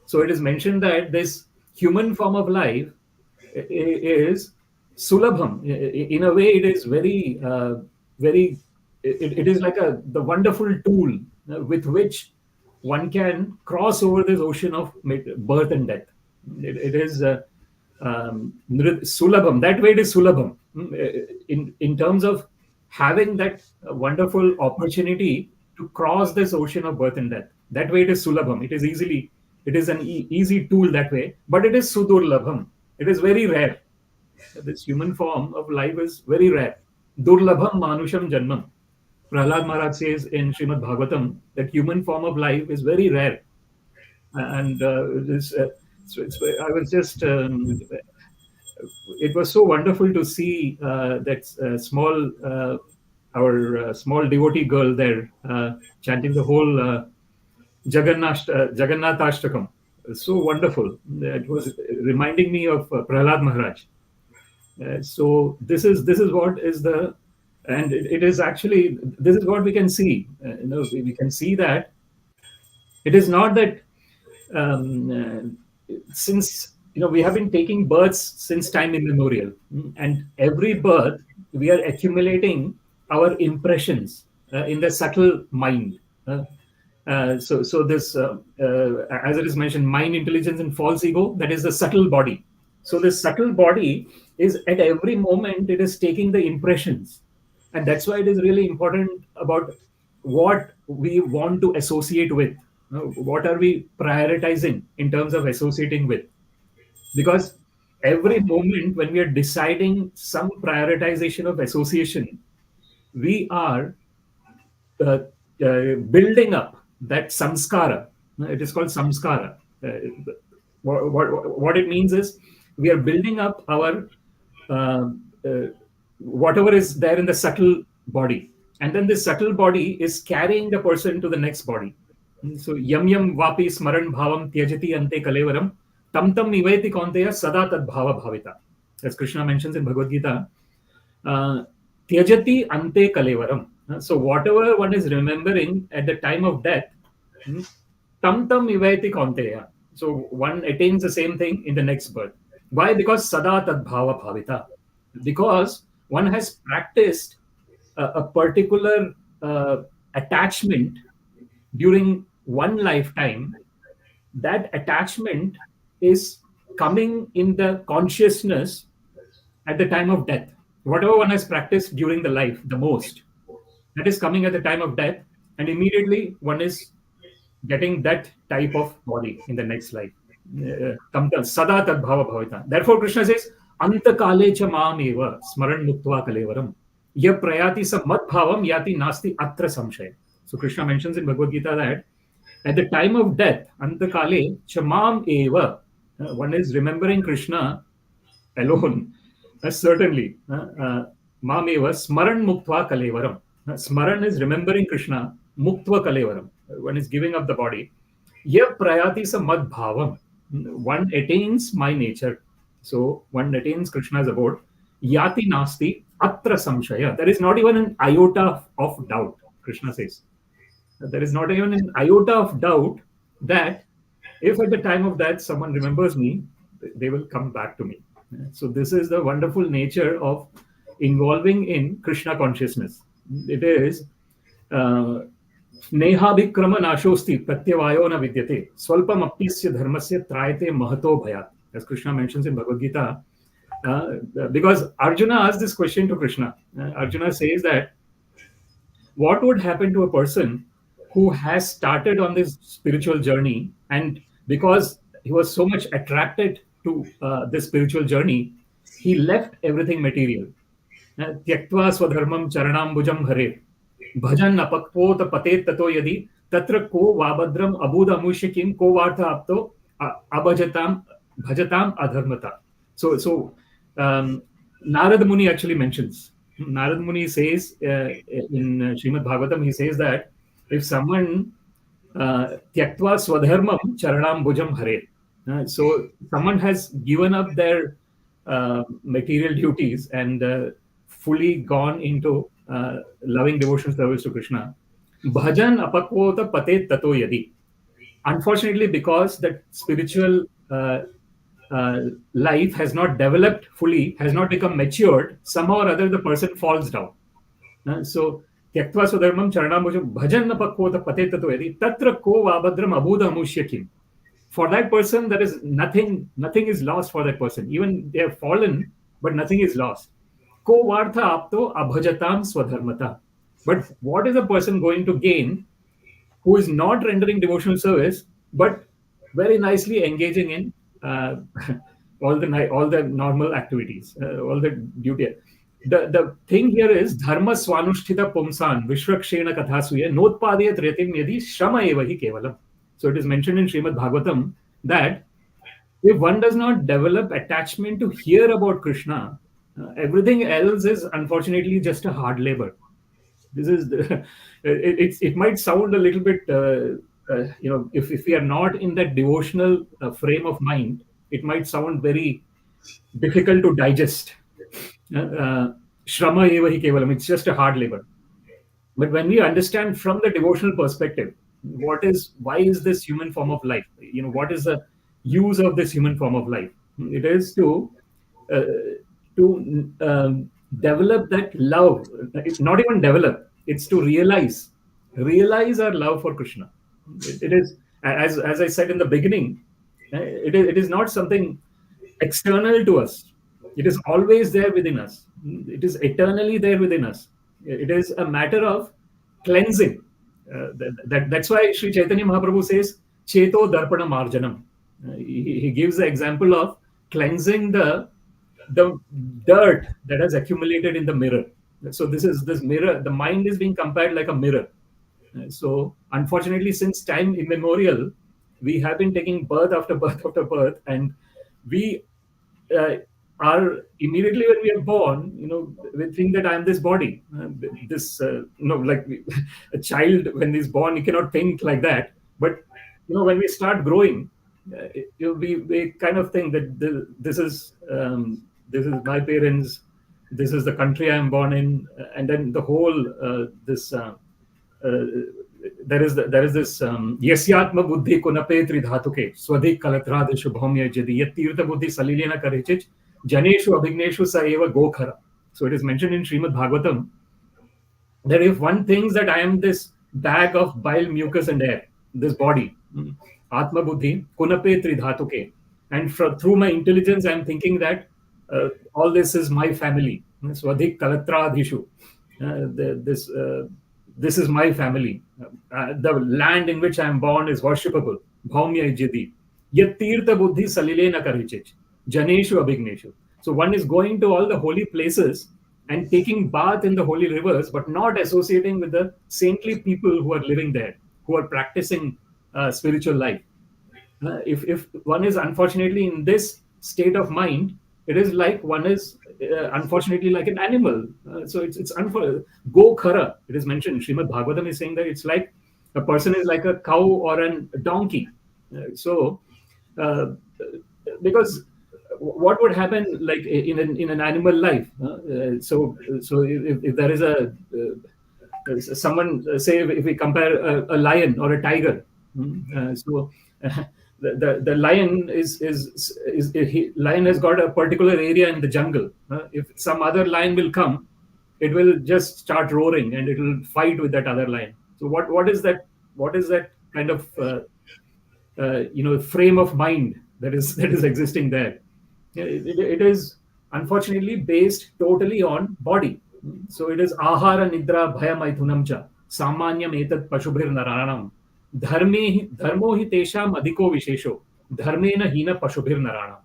Speaker 4: So it is mentioned that this human form of life is sulabham. In a way, it is very, it is like the wonderful tool with which one can cross over this ocean of birth and death. It is sulabham. That way it is sulabham. In terms of having that wonderful opportunity to cross this ocean of birth and death. That way it is sulabham. It is an easy tool that way, but it is sudurlabham. It is very rare. This human form of life is very rare. Durlabham manusham janmam. Prahlad Maharaj says in Srimad Bhagavatam that human form of life is very rare. And I was just, it was so wonderful to see that our small devotee girl there chanting the whole Jagannathashtakam. So wonderful. It was reminding me of Prahlad Maharaj. So this is what is the, and it is actually, this is what we can see. We can see that it is not that since we have been taking births since time immemorial, and every birth we are accumulating our impressions in the subtle mind. So this, as it is mentioned, mind, intelligence, and false ego, that is the subtle body. So this subtle body is at every moment it is taking the impressions, and that's why it is really important about what we want to associate with. What are we prioritizing in terms of associating with? Because every moment when we are deciding some prioritization of association, we are building up that samskara. It is called samskara. What it means is we are building up our whatever is there in the subtle body, and then this subtle body is carrying the person to the next body. So yam yam vapi smaran bhavam tyajati ante kalevaram tam tam nivaiti kaunteya sada tad bhava bhavita. As Krishna mentions in Bhagavad-Gita, tyajati ante kalevaram. So whatever one is remembering at the time of death, tam tam nivaiti kaunteya. So one attains the same thing in the next birth. Why? Because sada tad bhava bhavita. Because one has practiced a particular attachment during one lifetime. That attachment is coming in the consciousness at the time of death. Whatever one has practiced during the life the most, that is coming at the time of death, and immediately one is getting that type of body in the next life. Sada tad bhava bhavita. Therefore Krishna says, anta kale cha mam eva smaran muktva kalevaram ya prayati sa mat bhavam yati nasti atra samshaya. So Krishna mentions in Bhagavad-Gita that at the time of death, anta kale cha mam eva, one is remembering Krishna alone. Certainly, mam eva smaran muktva kalevaram. Smaran is remembering Krishna, muktva kalevaram. One is giving up the body. Ya prayati sa mad bhavam. One attains my nature. So one attains Krishna's abode. Yati nasti atra samshaya. There is not even an iota of doubt, Krishna says. There is not even an iota of doubt that if at the time of death someone remembers me, they will come back to me. So this is the wonderful nature of involving in Krishna consciousness. It is Nehabhikrama nashosti pratyavayo na vidyate swalpam aptisya dharmasya trayate mahato bhayat. As Krishna mentions in Bhagavad-Gita, because Arjuna asked this question to Krishna. Arjuna says that what would happen to a person who has started on this spiritual journey, and because he was so much attracted to this spiritual journey, he left everything material. Tyaktva swadharmam charanambujam hare bhajan apakpota patet tato yadi tatra ko vabhadram abudha amushyakim ko vartha apto abhajatam bhajatam adharmata. So Narad Muni actually mentions. Narad Muni says in Srimad Bhagavatam, he says that if someone tyaktva swadharmam charanam bhujam hare, so someone has given up their material duties and fully gone into loving devotional service to Krishna, bhajan apakvota patet tato yadi. Unfortunately, because that spiritual life has not developed fully, has not become matured, somehow or other the person falls down. So tyaktva swadharmam charanam bhajan apakvota patet tato yadi tatra ko vabhadram abudha amushyakim. For that person, there is nothing is lost for that person. Even they have fallen, but nothing is lost. Ko vartha apto abhajatam swadharmata. But what is a person going to gain who is not rendering devotional service, but very nicely engaging in all the normal activities, all the duty. The thing here is dharma swanusthita pumsan vishwakshena kathasuya notpadayat retim yadi shrama eva hi kevalam. So it is mentioned in Srimad Bhagavatam that if one does not develop attachment to hear about Krishna, everything else is unfortunately just a hard labor. This is it might sound a little bit if we are not in that devotional frame of mind, it might sound very difficult to digest. Shrama eva hi kevalam, it's just a hard labor. But when we understand from the devotional perspective, why is this human form of life? What is the use of this human form of life? It is to develop that love. It's not even develop, it's to realize our love for Krishna. It is, as I said in the beginning, it is not something external to us. It is always there within us. It is eternally there within us. It is a matter of cleansing. That's why Sri Chaitanya Mahaprabhu says, Cheto Darpana Marjanam. He gives the example of cleansing the dirt that has accumulated in the mirror. So this mirror, the mind is being compared like a mirror. So unfortunately, since time immemorial, we have been taking birth after birth after birth, and we are immediately when we are born, we think that I am this body. Like a child when he's born, he cannot think like that. But when we start growing, we kind of think that this is my parents, this is the country I am born in, and then the whole there is this yasyatma buddhi kunape tridhatuke swadhi kalatradishu bhaumya jadi yatirtha buddhi salilena karichich janeshu abhigneshu sa eva gokhara. So it is mentioned in Srimad Bhagavatam that if one thinks that I am this bag of bile, mucus and air, this body, atma buddhi kunape tridhatuke, and through my intelligence I am thinking that all this is my family, swadhi kalatradishu, this is my family. The land in which I am born is worshipable. Bhaumya jidi. Yatirtha buddhi salilena karichich. Janeshu abhigneshu. So one is going to all the holy places and taking bath in the holy rivers, but not associating with the saintly people who are living there, who are practicing spiritual life. If one is unfortunately in this state of mind, it is like one is unfortunately like an animal. So it's go khara. It is mentioned. Srimad Bhagavatam is saying that it's like a person is like a cow or a donkey. Because what would happen like in an animal life? So if there is someone, say if we compare a lion or a tiger, the lion lion has got a particular area in the jungle. If some other lion will come, it will just start roaring and it will fight with that other lion. So what is that kind of frame of mind that is existing there? It is unfortunately based totally on body. So it is ahara nidra bhaya maithunam cha samanyam etat pashubhir naranam dharmo hi tesham adhiko vishesho dharmena hina pashubhir narana.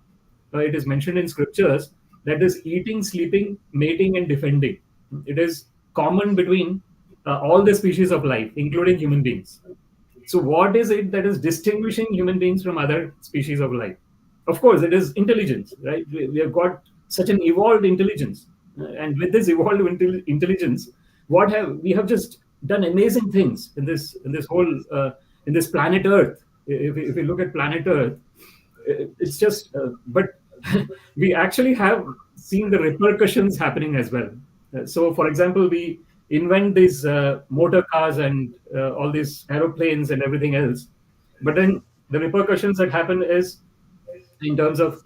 Speaker 4: It is mentioned in scriptures that this eating, sleeping, mating and defending, it is common between all the species of life, including human beings. So what is it that is distinguishing human beings from other species of life? Of course, it is intelligence, right? We have got such an evolved intelligence. And with this evolved intelligence, we have just done amazing things in this whole in this planet Earth. If we look at planet Earth, it's just but we actually have seen the repercussions happening as well. So for example, we invent these motor cars and all these aeroplanes and everything else, but then the repercussions that happen is in terms of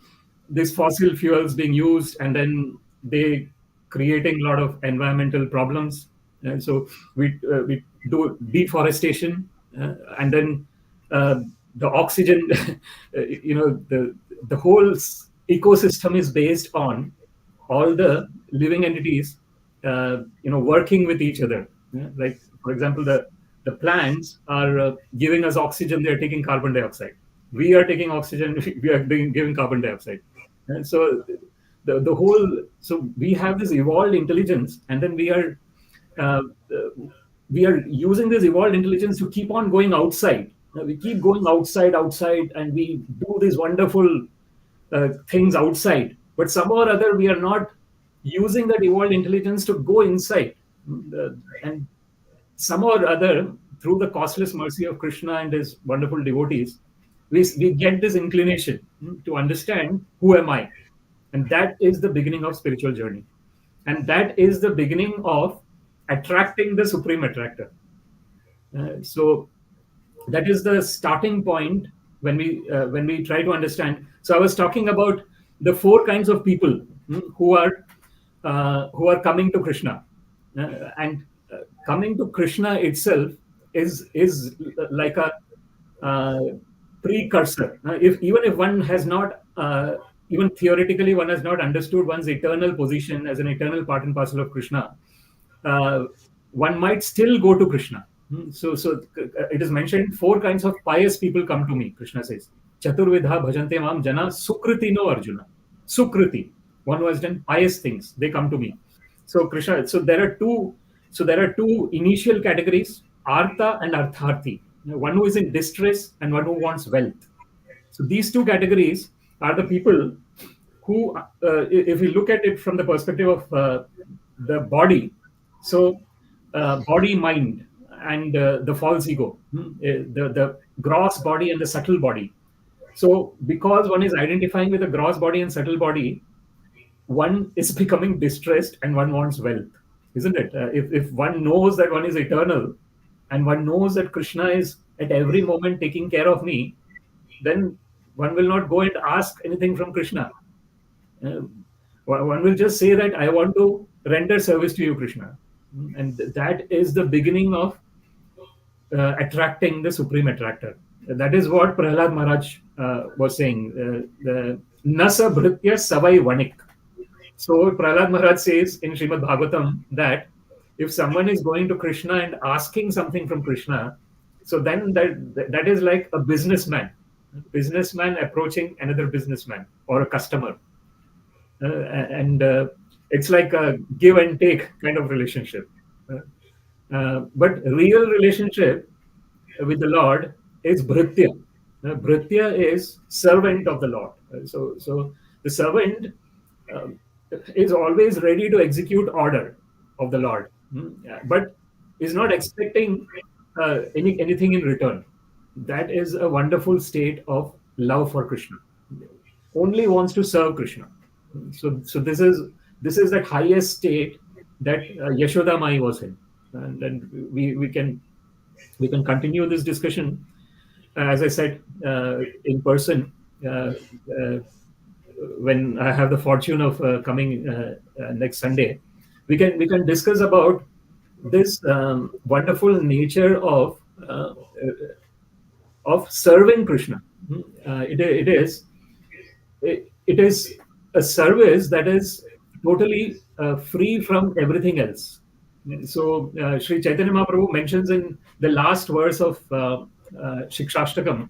Speaker 4: these fossil fuels being used and then they creating a lot of environmental problems. So we do deforestation, and then the oxygen, the whole ecosystem is based on all the living entities, working with each other. Like for example, the plants are giving us oxygen; they are taking carbon dioxide. We are taking oxygen; we are giving carbon dioxide. And so the whole, so we have this evolved intelligence, and then uh, we are using this evolved intelligence to keep on going outside. We keep going outside, and we do these wonderful things outside. But somehow or other, we are not using that evolved intelligence to go inside. And somehow or other, through the causeless mercy of Krishna and his wonderful devotees, we get this inclination to understand who am I. And that is the beginning of spiritual journey. And that is the beginning of attracting the Supreme Attractor. So that is the starting point when we try to understand. So I was talking about the four kinds of people who are coming to Krishna, and coming to Krishna itself is like a precursor. Even if one has not, even theoretically, one has not understood one's eternal position as an eternal part and parcel of Krishna, one might still go to Krishna. So it is mentioned four kinds of pious people come to me. Krishna says, Chaturvidha bhajante mam jana sukriti no Arjuna. Sukriti, one who has done pious things, they come to me. So Krishna, so there are two initial categories, Artha and Artharthi. One who is in distress and one who wants wealth. So these two categories are the people who, if we look at it from the perspective of the body, so body, mind, and the false ego, the gross body and the subtle body. So because one is identifying with the gross body and subtle body, one is becoming distressed and one wants wealth, isn't it? If one knows that one is eternal and one knows that Krishna is at every moment taking care of me, then one will not go and ask anything from Krishna. One will just say that I want to render service to you, Krishna. And that is the beginning of attracting the Supreme Attractor. That is what Prahlad Maharaj was saying. The Nasa Bhritya Savai Vanik. So Prahlad Maharaj says in Srimad Bhagavatam that if someone is going to Krishna and asking something from Krishna, so then that is like a businessman approaching another businessman or a customer. And it's like a give and take kind of relationship. But real relationship with the Lord is Bhritya. Bhritya is servant of the Lord. So the servant is always ready to execute order of the Lord, but is not expecting anything in return. That is a wonderful state of love for Krishna. Only wants to serve Krishna. So this is that highest state that Yashoda Mai was in, and we can continue this discussion, as I said, in person when I have the fortune of coming next Sunday. We can discuss about this wonderful nature of serving Krishna. It is a service that is totally free from everything else. So Sri Chaitanya Mahaprabhu mentions in the last verse of Shikshashtakam,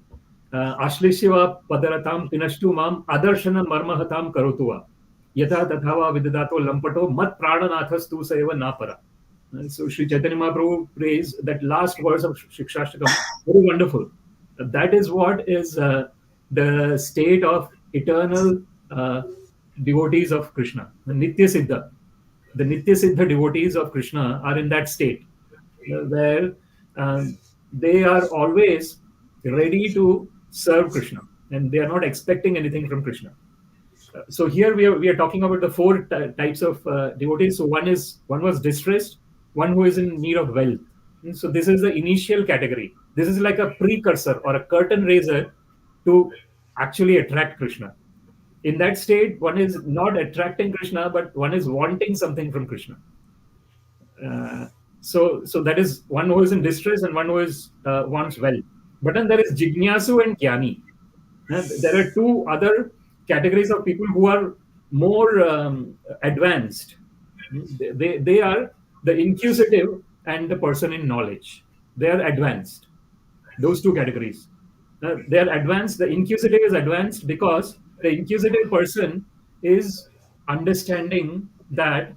Speaker 4: Ashlishiva padaratam pinashtu mam adarshana marmahatam karotuva yatha tathava vidadato lampato mat prananathas tu seva napara. So Sri Chaitanya Mahaprabhu prays that last verse of Shikshashtakam, very wonderful. That is what is the state of eternal devotees of Krishna, the Nitya Siddha. The Nitya Siddha devotees of Krishna are in that state where they are always ready to serve Krishna and they are not expecting anything from Krishna. So here we are talking about the four types of devotees. So one was distressed, one who is in need of wealth. So this is the initial category. This is like a precursor or a curtain raiser to actually attract Krishna. In that state, one is not attracting Krishna, but one is wanting something from Krishna. So that is one who is in distress and one who is wants wealth. But then there is Jignasu and Jnani. There are two other categories of people who are more advanced. They are the inquisitive and the person in knowledge. They are advanced. Those two categories. They are advanced. The inquisitive is advanced because the inquisitive person is understanding that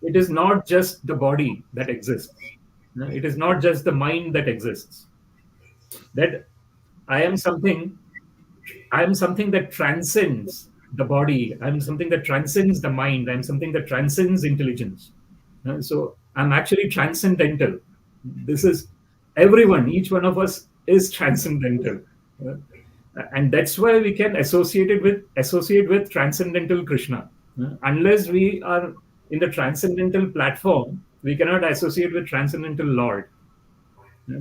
Speaker 4: it is not just the body that exists. It is not just the mind that exists. That I am something. I am something that transcends the body. I'm something that transcends the mind. I'm something that transcends intelligence. So I'm actually transcendental. This is everyone. Each one of us is transcendental. And that's why we can associate with transcendental Krishna. Unless we are in the transcendental platform, we cannot associate with transcendental Lord.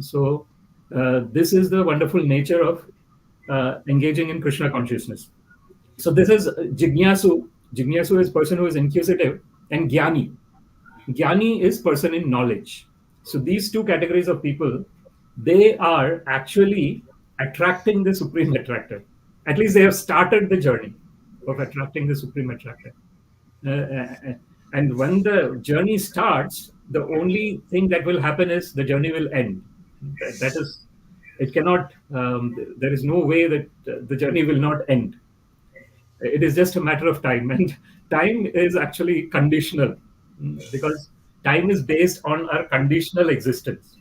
Speaker 4: So this is the wonderful nature of engaging in Krishna consciousness. So this is Jignasu. Jignasu is person who is inquisitive, and Jnani. Jnani is person in knowledge. So these two categories of people, they are actually attracting the Supreme Attractor. At least they have started the journey of attracting the Supreme Attractor. And when the journey starts, the only thing that will happen is the journey will end. That is, it cannot, there is no way that the journey will not end. It is just a matter of time. And time is actually conditional, because time is based on our conditional existence.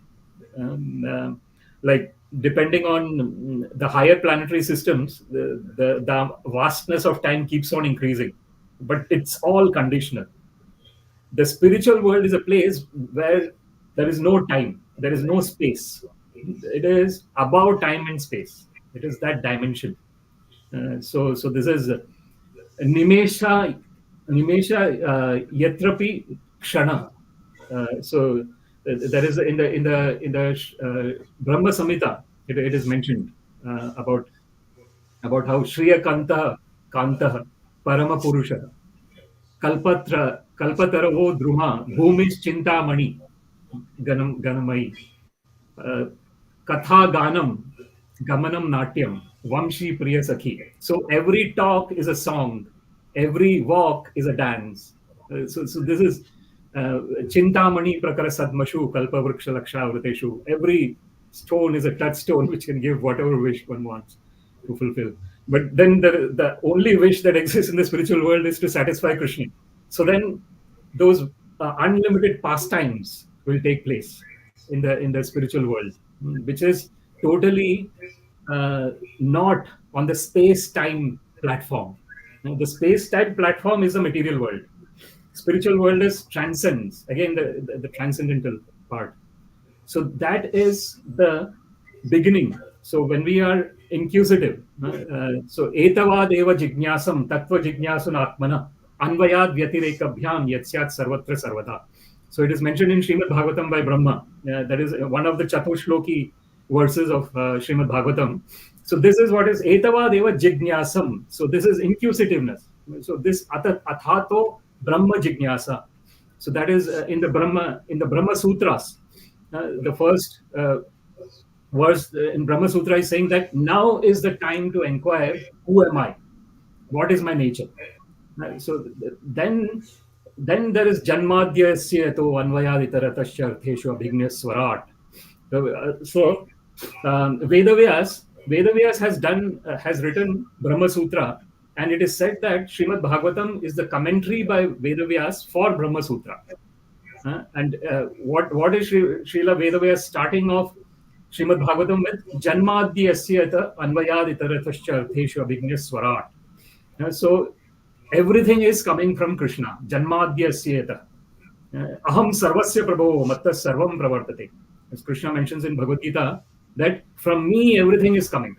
Speaker 4: Like depending on the higher planetary systems, the vastness of time keeps on increasing, but it's all conditional. The spiritual world is a place where there is no time, there is no space. It is above time and space. It is that dimension. So this is Nimesha Yatrapi Kshana. So there is in the Brahma Samhita, it is mentioned about how Shriya Kanta Parama Purusha Kalpataravo Druma Bhumis Chintamani Ganamai Katha Ganam Gamanam Natyam Vamshi Priya Sakhi. So every talk is a song, every walk is a dance. So this is Chintamani Prakara Sadmashu Kalpa Vriksha Laksha Vriteshu. Every stone is a touchstone which can give whatever wish one wants to fulfill. But then the only wish that exists in the spiritual world is to satisfy Krishna. So then those unlimited pastimes will take place in the spiritual world, which is totally not on the space-time platform. Now, the space-time platform is the material world. Spiritual world is transcends, again, the transcendental part. So that is the beginning. So when we are inquisitive, so etavad eva jignyasam tattva jignasun atmana anvayad vyatirekabhyam yatsyat sarvatra sarvada. So it is mentioned in Srimad Bhagavatam by Brahma. That is one of the Chatushloki verses of Srimad Bhagavatam. So this is what is etavad eva jignyasam. So this is inquisitiveness. So this athato Brahma jignyasa. So that is in the Brahma Sutras. The first verse in Brahma Sutra is saying that now is the time to inquire, who am I? What is my nature? So then there is Janmadhyasya to Anvayaditaratasya Artheshu Abhignya Swarat. So Vedavyas has written Brahma Sutra, and it is said that Srimad Bhagavatam is the commentary by Vedavyas for Brahma Sutra. And what is Srila Vedavyas starting off Srimad Bhagavatam with? Janmadhyasya Anvayaditaratasya Artheshu Abhignya Swarat. So everything is coming from Krishna. Janmadhyasya aham sarvasya prabho mattas sarvam pravartate. As Krishna mentions in Bhagavad-Gita, that from me everything is coming.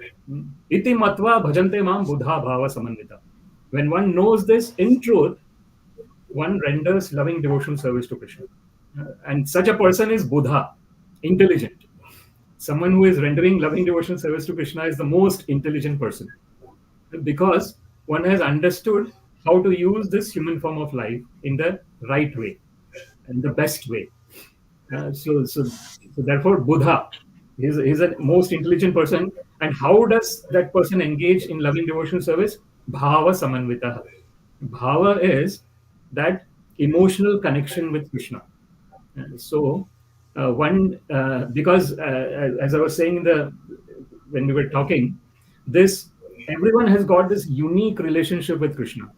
Speaker 4: Iti matva bhajante mam buddha bhava samanvita. When one knows this, in truth, one renders loving devotional service to Krishna. And such a person is Buddha, intelligent. Someone who is rendering loving devotional service to Krishna is the most intelligent person, because one has understood how to use this human form of life in the right way, and the best way. So therefore, Buddha is a most intelligent person. And how does that person engage in loving devotional service? Bhava samanvita. Bhava is that emotional connection with Krishna. So because as I was saying when we were talking, this everyone has got this unique relationship with Krishna.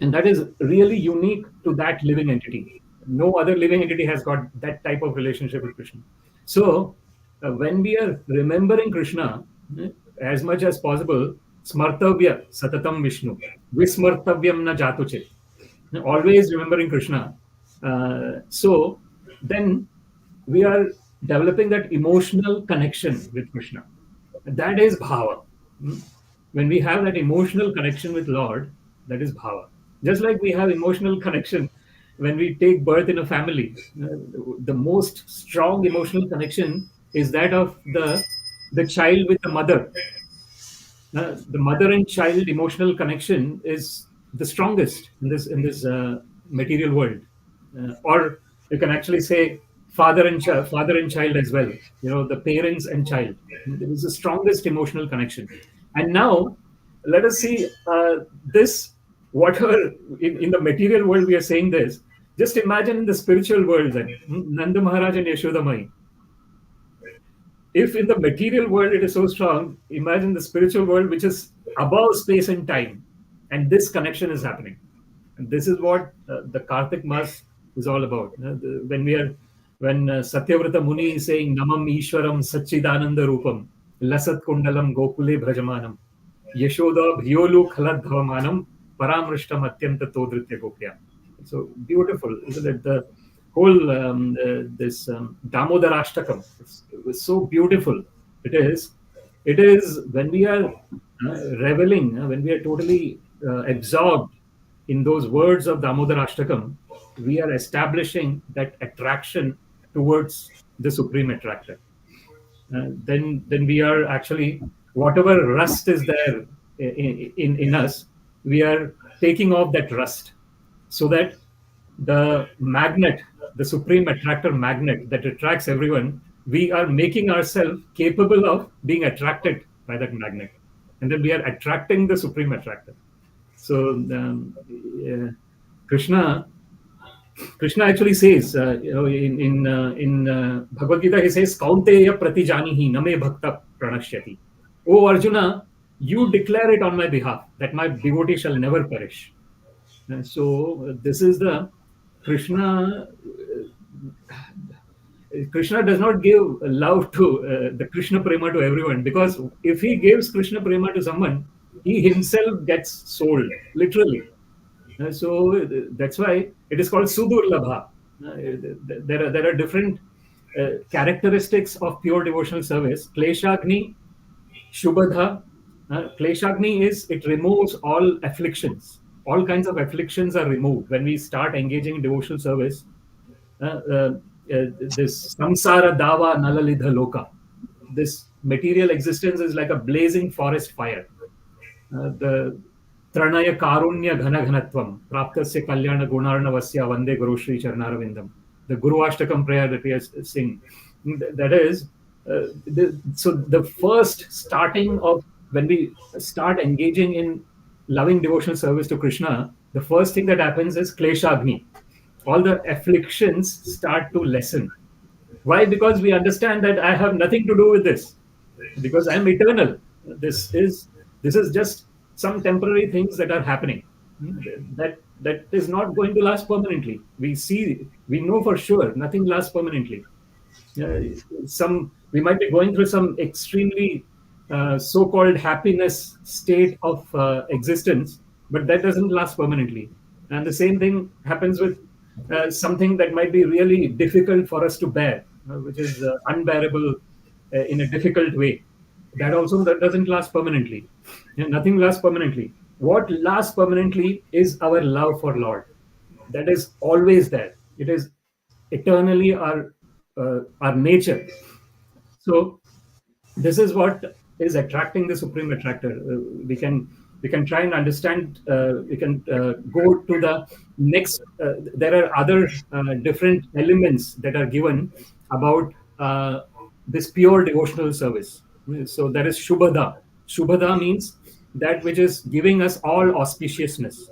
Speaker 4: And that is really unique to that living entity. No other living entity has got that type of relationship with Krishna. So, when we are remembering Krishna, as much as possible, smartavya satatam Vishnu, vismartavyam na jatuchit. Always remembering Krishna. So, then we are developing that emotional connection with Krishna. That is bhava. When we have that emotional connection with Lord, that is bhava. Just like we have emotional connection when we take birth in a family, the most strong emotional connection is that of the child with the mother. The mother and child emotional connection is the strongest in this material world, or you can actually say father and child as well. The parents and child. It is the strongest emotional connection. And now let us see this. Whatever in the material world we are saying this. Just imagine in the spiritual world then, Nanda Maharaj and Yashoda Mai. If in the material world it is so strong, imagine the spiritual world which is above space and time, and this connection is happening. And this is what the Kartik Mas is all about. When Satyavrata Muni is saying Namam Ishwaram Satchidananda Rupam Lasat Kundalam Gokule Bhajamanam Yashoda Bhyolu Khalad Dhavamanam Paramrishtam Atyanta Todritya Gopya. So beautiful, isn't it? The whole this Damodarashtakam, it was so beautiful. It is when we are reveling, when we are totally absorbed in those words of Damodarashtakam, we are establishing that attraction towards the Supreme Attractor. Then we are actually, whatever rust is there in us, we are taking off that rust, so that the magnet, the Supreme Attractor magnet that attracts everyone, we are making ourselves capable of being attracted by that magnet, and then we are attracting the Supreme Attractor. So Krishna actually says, in Bhagavad-Gita, he says, Kaunteya pratijanihi name bhakta pranashyati. O Arjuna, you declare it on my behalf that my devotee shall never perish. And so this is the Krishna. Krishna does not give love to the Krishna Prema to everyone, because if he gives Krishna Prema to someone, he himself gets sold, literally. So that's why it is called Sudurlabha. There are different characteristics of pure devotional service. Kleshagni, Shubhadha. Kleshagni is, it removes all afflictions. All kinds of afflictions are removed when we start engaging in devotional service. This samsara dava nalalidha loka. This material existence is like a blazing forest fire. The Tranaya Karunya Ghana Ghanatvam, Praptasya Kalyana Gunarnavasya Vande Guru Shri Charnaravindam. The Guru Ashtakam prayer that we are sing. That is, so the first starting of, when we start engaging in loving devotional service to Krishna, the first thing that happens is Kleshagni. All the afflictions start to lessen. Why? Because we understand that I have nothing to do with this, because I am eternal. This is just some temporary things that are happening. That is not going to last permanently. We know for sure nothing lasts permanently. We might be going through some extremely so-called happiness state of existence, but that doesn't last permanently. And the same thing happens with something that might be really difficult for us to bear, which is unbearable in a difficult way. That doesn't last permanently. Nothing lasts permanently. What lasts permanently is our love for Lord. That is always there. It is eternally our nature. So this is what is attracting the Supreme Attractor. We can try and understand. We can go to the next. There are other different elements that are given about this pure devotional service. So there is Shubhada. Shubhada means that which is giving us all auspiciousness.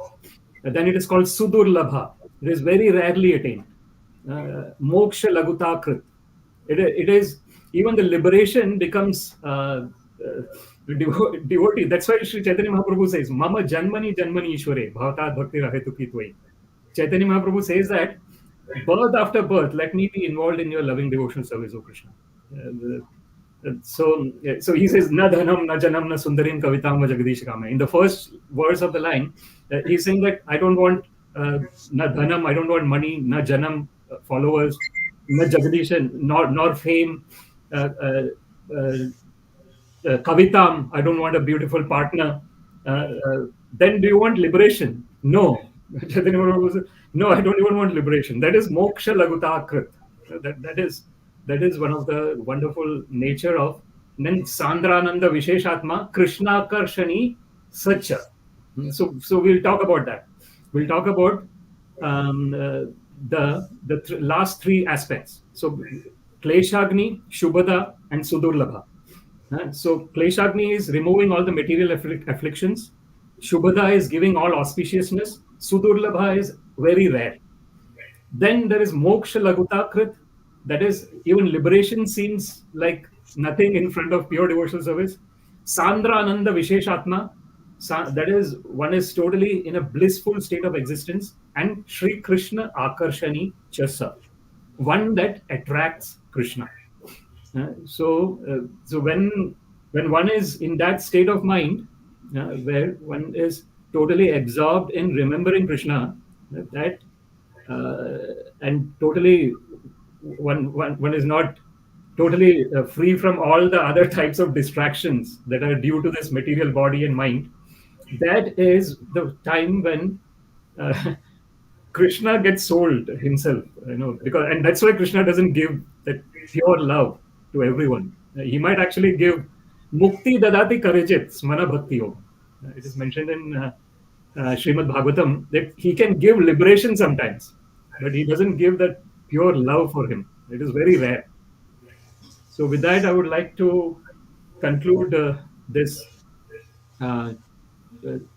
Speaker 4: Then it is called Sudurlabha. It is very rarely attained. Moksha Lagutakrit. It is, even the liberation becomes devotee. That's why Sri Chaitanya Mahaprabhu says, Mama Janmani Janmani Ishware, Bhavatat Bhakti Rahetuki Tvai. Chaitanya Mahaprabhu says that birth after birth, let me be involved in your loving devotional service, O Krishna. So he says, Na dhanam, na janam, na sundarim kavitam va jagadish kame. In the first verse of the line, he's saying that I don't want na dhanam, I don't want money, na janam, followers, na jagadish, nor fame, kavitam, I don't want a beautiful partner. Then do you want liberation? No. Chaitanya Mahaprabhu says, no, I don't even want liberation. That is moksha laguta krit. That is one of the wonderful nature of then Sandrananda Visheshatma Krishna Karshani Sacha. So we'll talk about that. We'll talk about the last three aspects. So Kleshagni, Shubhada, and Sudurlabha. So Kleshagni is removing all the material afflictions. Shubhada is giving all auspiciousness. Sudurlabha is very rare. Then there is Moksha Laguta Krit. That is, even liberation seems like nothing in front of pure devotional service. Sandra Ananda Visheshatma. That is, one is totally in a blissful state of existence. And Sri Krishna Akarshani Chasa. One that attracts Krishna. So when one is in that state of mind, where one is totally absorbed in remembering Krishna, and totally one is not totally free from all the other types of distractions that are due to this material body and mind. That is the time when Krishna gets sold himself, because, and that's why Krishna doesn't give that pure love to everyone. He might actually give mukti dadati karejit smana bhaktiyo. It is mentioned in Srimad Bhagavatam that he can give liberation sometimes, but he doesn't give that pure love for him. It is very rare. So with that, I would like to conclude this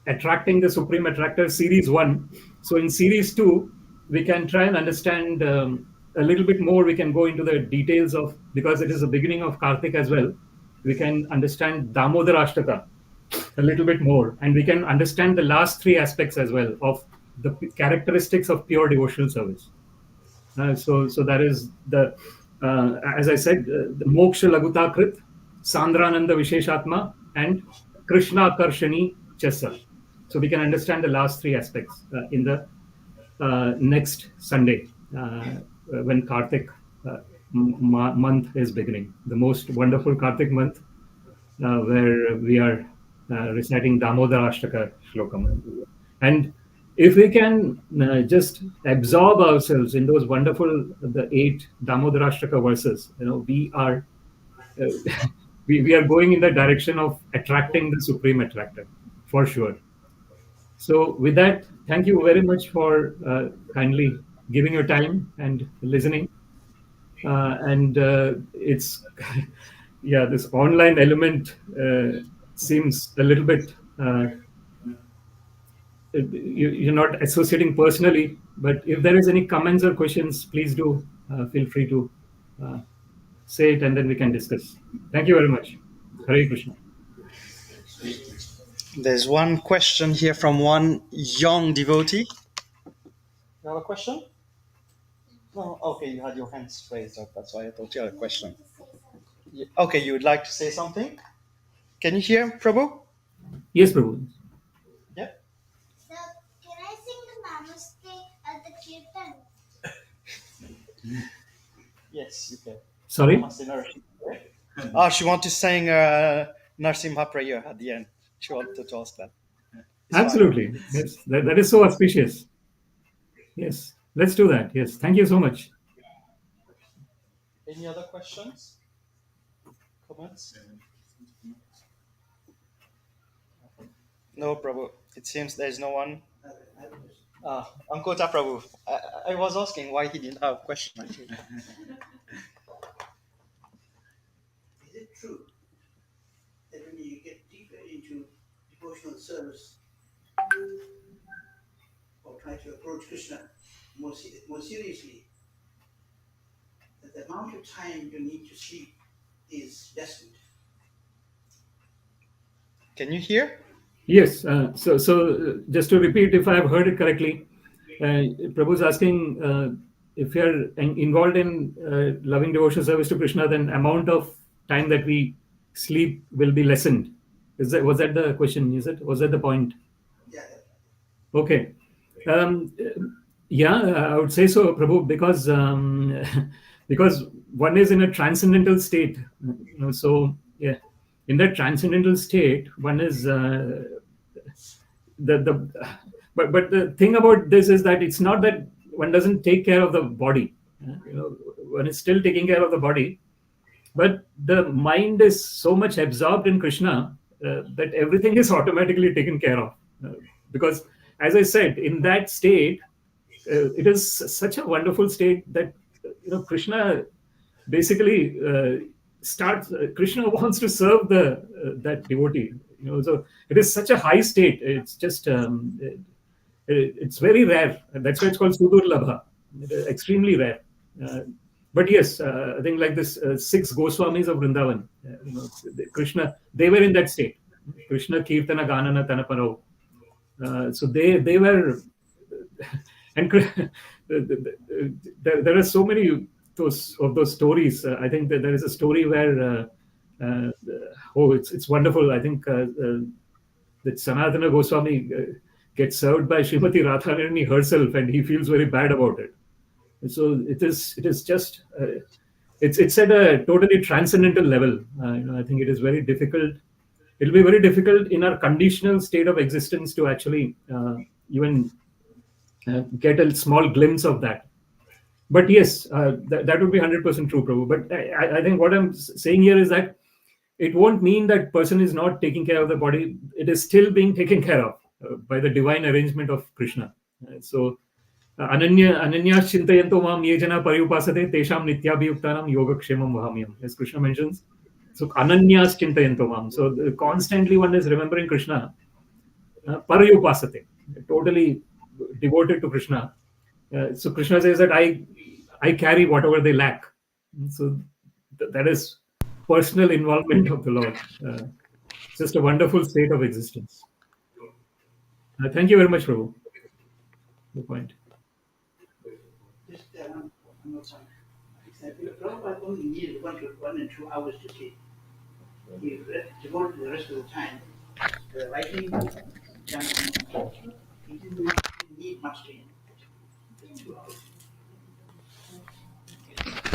Speaker 4: Attracting the Supreme Attractor Series 1. So in Series 2, we can try and understand a little bit more. We can go into the details of, because it is the beginning of Kartik as well, we can understand Damodara Ashtaka a little bit more, and we can understand the last three aspects as well of the characteristics of pure devotional service. So that is the, as I said, the Moksha Laguta Krit, Sandrananda Visheshatma, and Krishna Karshani Chasa. So we can understand the last three aspects in the next Sunday when Kartik month is beginning. The most wonderful Kartik month where we are reciting Damodara Ashtaka Shlokam. And if we can just absorb ourselves in those wonderful, the 8 Damodara Ashtaka verses, we are we are going in the direction of attracting the Supreme Attractor, for sure. So with that, thank you very much for kindly giving your time and listening. And it's, yeah, this online element seems a little bit, you're not associating personally, but if there is any comments or questions, please do feel free to say it, and then we can discuss. Thank you very much. Hare Krishna.
Speaker 3: There's one question here from one young devotee. You have a question? No, okay, you had your hands raised up. That's why I thought you had a question. Okay, you would like to say something? Can you hear, Prabhu?
Speaker 4: Yes, Prabhu.
Speaker 3: Yeah.
Speaker 1: Sir, can I sing the Namaste at the Kirtan?
Speaker 3: Yes, you can.
Speaker 4: Sorry?
Speaker 3: Namaste, she wants to sing Narsimha prayer at the end. She wanted to ask that. It's
Speaker 4: Absolutely.
Speaker 3: fine.
Speaker 4: Yes, that is so auspicious. Yes, let's do that. Yes, thank you so much.
Speaker 3: Any other questions? Comments? No, Prabhu. It seems there's no one. Ankota Prabhu. I was asking why he didn't have a question.
Speaker 5: Is it true that when you get deeper into devotional service or try to approach Krishna more seriously, that the amount of time you need to sleep is lessened?
Speaker 3: Can you hear?
Speaker 4: Yes. So just to repeat, if I have heard it correctly, Prabhu is asking if you are involved in loving devotional service to Krishna, then amount of time that we sleep will be lessened. Was that the question? Was that the point?
Speaker 5: Yeah.
Speaker 4: Okay. Yeah, I would say so, Prabhu, because because one is in a transcendental state. So yeah, in that transcendental state, one is the but the thing about this is that it's not that one doesn't take care of the body. One is still taking care of the body, but the mind is so much absorbed in Krishna that everything is automatically taken care of. Because, as I said, in that state, it is such a wonderful state that Krishna basically starts. Krishna wants to serve that devotee. So it is such a high state. It's just it's very rare. That's why it's called Sudurlabha. Extremely rare. But yes, I think like this 6 Goswamis of Vrindavan, Krishna, they were in that state. Krishna Kirtana Ganana Tanaparo. So they were, and there are so many of those stories. I think that there is a story where, it's wonderful. I think that Sanātana Goswami gets served by Srimati Radharani herself, and he feels very bad about it. So it is just it's at a totally transcendental level. I think it is very difficult. It'll be very difficult in our conditional state of existence to actually even get a small glimpse of that. But yes, that would be 100% true, Prabhu. But I think what I'm saying here is that it won't mean that person is not taking care of the body. It is still being taken care of by the divine arrangement of Krishna. So Ananya Chintayanto Mam Yejana Pariupasate Tesham Nityabhiyuktanam Yogakshemam Vahamyam, as Krishna mentions. So Ananyas Chintayanto Mam. So constantly one is remembering Krishna. Parayupasate, totally devoted to Krishna. So Krishna says that I carry whatever they lack. So that is personal involvement of the Lord. It's just a wonderful state of existence. Thank you very much, Prabhu. Good point.
Speaker 5: Just one more time. Example, Prabhupada only needed 1 and 2 hours to sleep. He devoted the rest of the time to writing, chanting. He didn't need much sleep. Just 2 hours.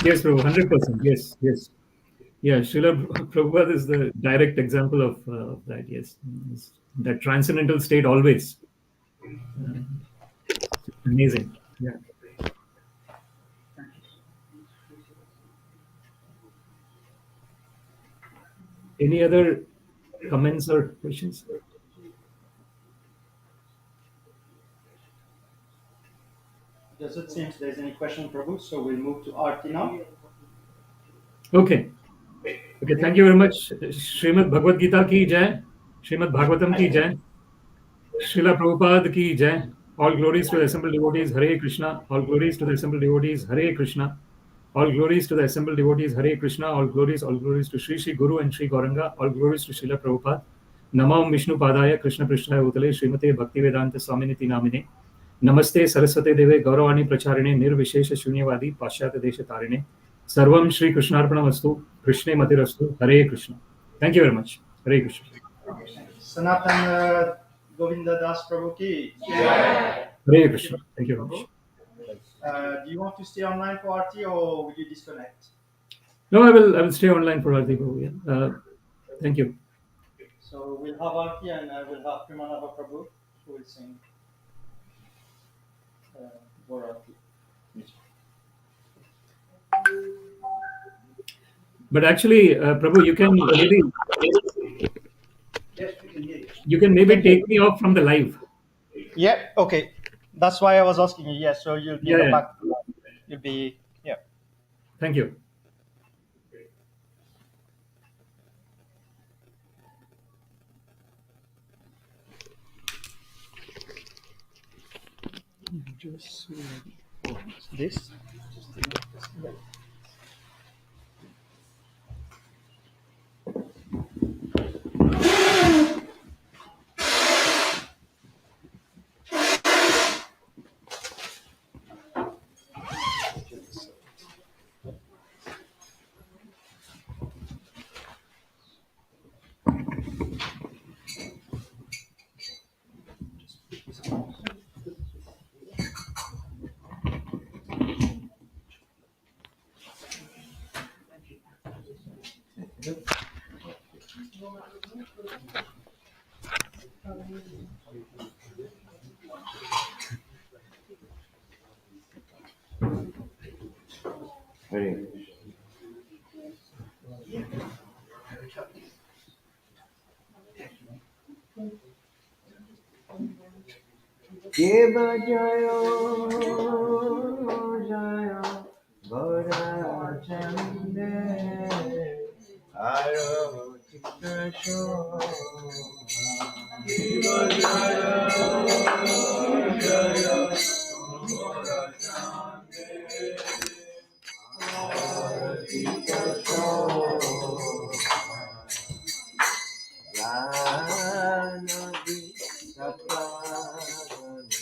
Speaker 4: Yes, Prabhu, 100%. Yes. Yeah, Srila Prabhupada is the direct example of that. Yes, that transcendental state always. Amazing. Yeah. Any other comments or questions?
Speaker 2: Doesn't seem there's any question, Prabhu, so we'll move to Aarti now.
Speaker 4: Okay, thank you very much. Srimad Bhagavad-Gita ki jai, Srimad Bhagavatam ki jai, Srila Prabhupada ki jai. All glories to the assembled devotees, Hare Krishna. All glories to the assembled devotees, Hare Krishna. All glories to the assembled devotees, Hare Krishna. All glories to Sri Guru and Sri Gauranga. All glories to Srila Prabhupada. Namam Vishnu Padaya, Krishna Prishnaya Utale, Srimate Bhaktivedanta Swaminiti Namine. Namaste Saraswate Deve Gauravani Pracharine, Nirvishesha Shunyavadi, Pashyata Desha Tarine. Sarvam Shri Krishnarpanamastu, Krishne Matirastu, Hare Krishna. Thank you very much. Hare Krishna.
Speaker 2: Sanātana Govinda Das Prabhu ki.
Speaker 4: Hare Krishna. Thank you very much.
Speaker 2: Do you want to stay online for Aarti or will you disconnect?
Speaker 4: No, I will stay online for Aarti. Yeah. Thank you.
Speaker 2: So we'll have Aarti and we'll have Primanava Prabhu who will sing for Aarti.
Speaker 4: But actually, Prabhu, you can maybe
Speaker 5: Yes, we can hear you.
Speaker 4: you can maybe take me off from the live.
Speaker 2: Yeah, okay. That's why I was asking you. Yeah, so you'll be in the back. You'll be, yeah.
Speaker 4: Thank you.
Speaker 2: Just this.
Speaker 6: Hare Deva Jaya Jaya Gaura Chande Aro Chikasho Deva Jaya Jaya Gaura Chande Aro Chikasho Janadi Sapane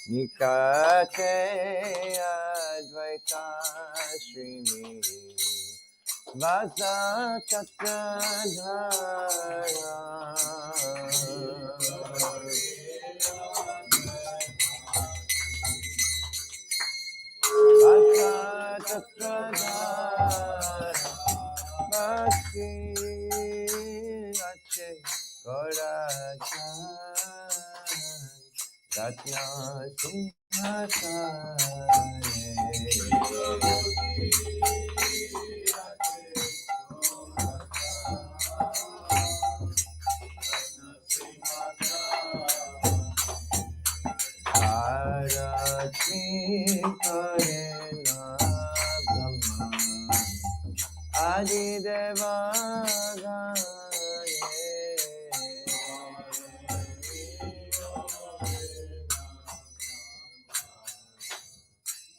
Speaker 6: Nikate Advaita Srini Vasa Chatradhara Vasa Chatradhara Bhakti Ache Gorajan Ratna Singhasane Arati Karena Brahma Adi Deva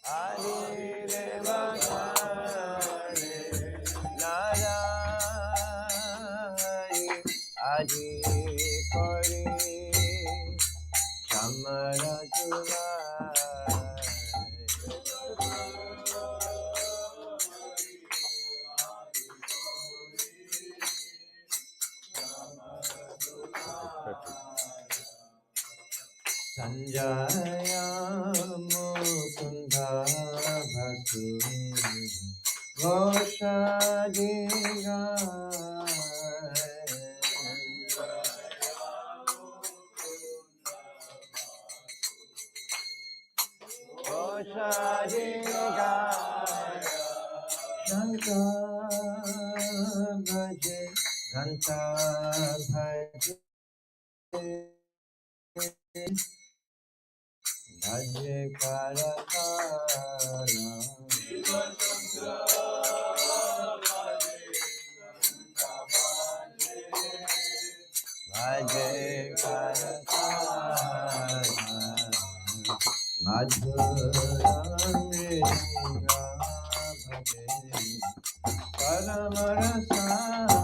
Speaker 6: Adi Deva Narari Adi Kori Chamara Sanjaya Mukunda Bhasu Goshadiga Goshadiga Shankar Bhaje Ganta Bhaje Bhaje Karakara Bhaje Karakara Madhuramringa Bhaje Paramarasara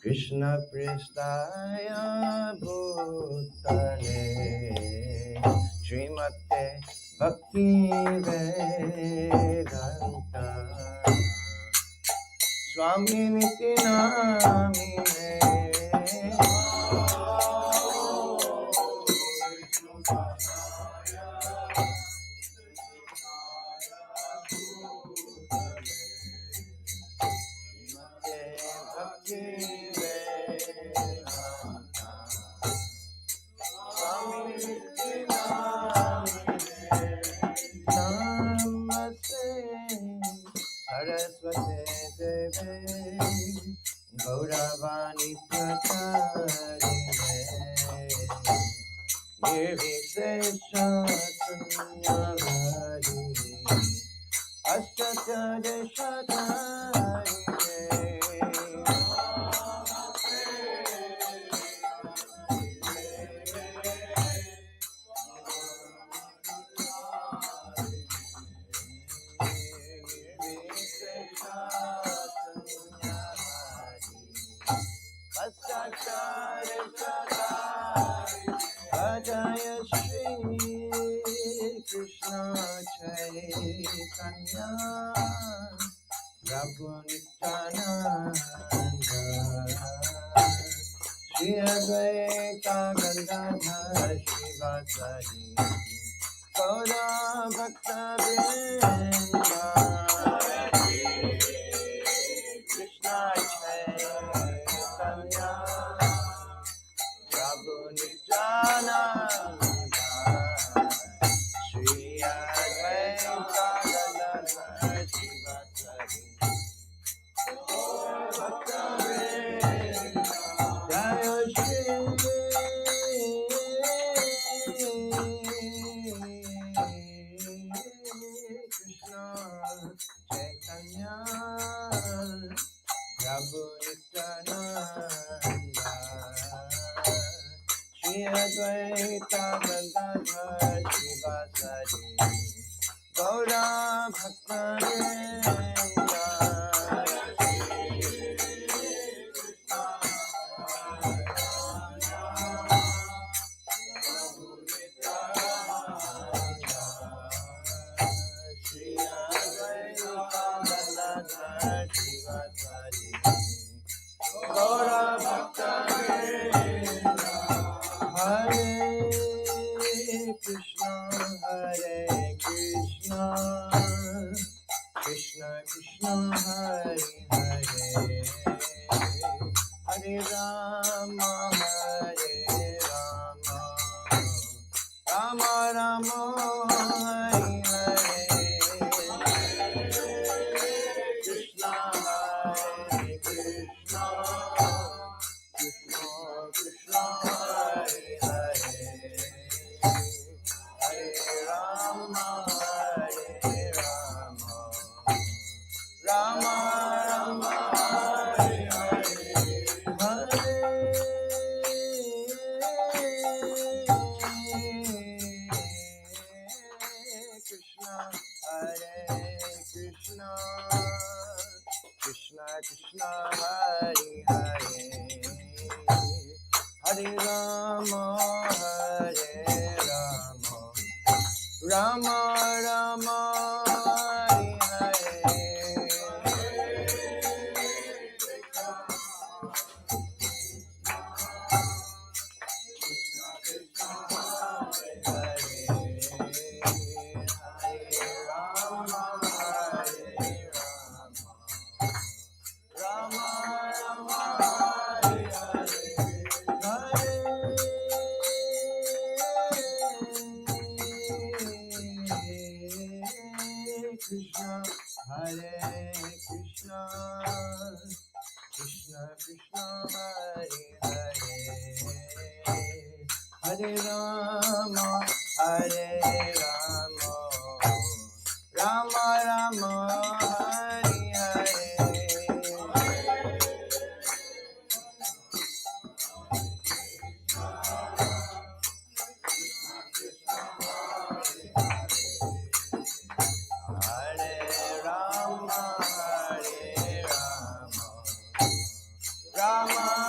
Speaker 6: Krishna Prestaya Bhutale Srimate Bhakti Vedanta Swami Niti Namine Saraswate Deve Gauravani Pracharine Nirvishesha Sunyavari Ashtatare Jaya Shri Krishna Chaitanya Prabhu Nityananda Shri Advaita Gadadhar Shivasari Gaura Bhakta Vrinda Krishna Chaitanya Prabhu Nityananda Shri Advaita Gadadhar Shivasari Bhakta Vrinda Jaya Shri Krishna Chaitanya Prabhu Nityananda Shri Advaita Gadadhar Shivasari Gaura Bhakta Vrinda Shri Advaita Gadadhar Shivasari Gaura Bhakta Vrinda Hare Krishna Krishna Krishna Hare Hare Hare Rama Rama Rama Hare Hare Krishna Krishna Krishna Krishna Hare Hare Hare Rama Rama Rama Hare Hare Hare Krishna Krishna Krishna Hare Hare Hare Rama Rama Rama Hare Hare Krishna Hare Krishna Krishna Krishna Hare Hare Hare Rama Rama Rama Hare Hare Rama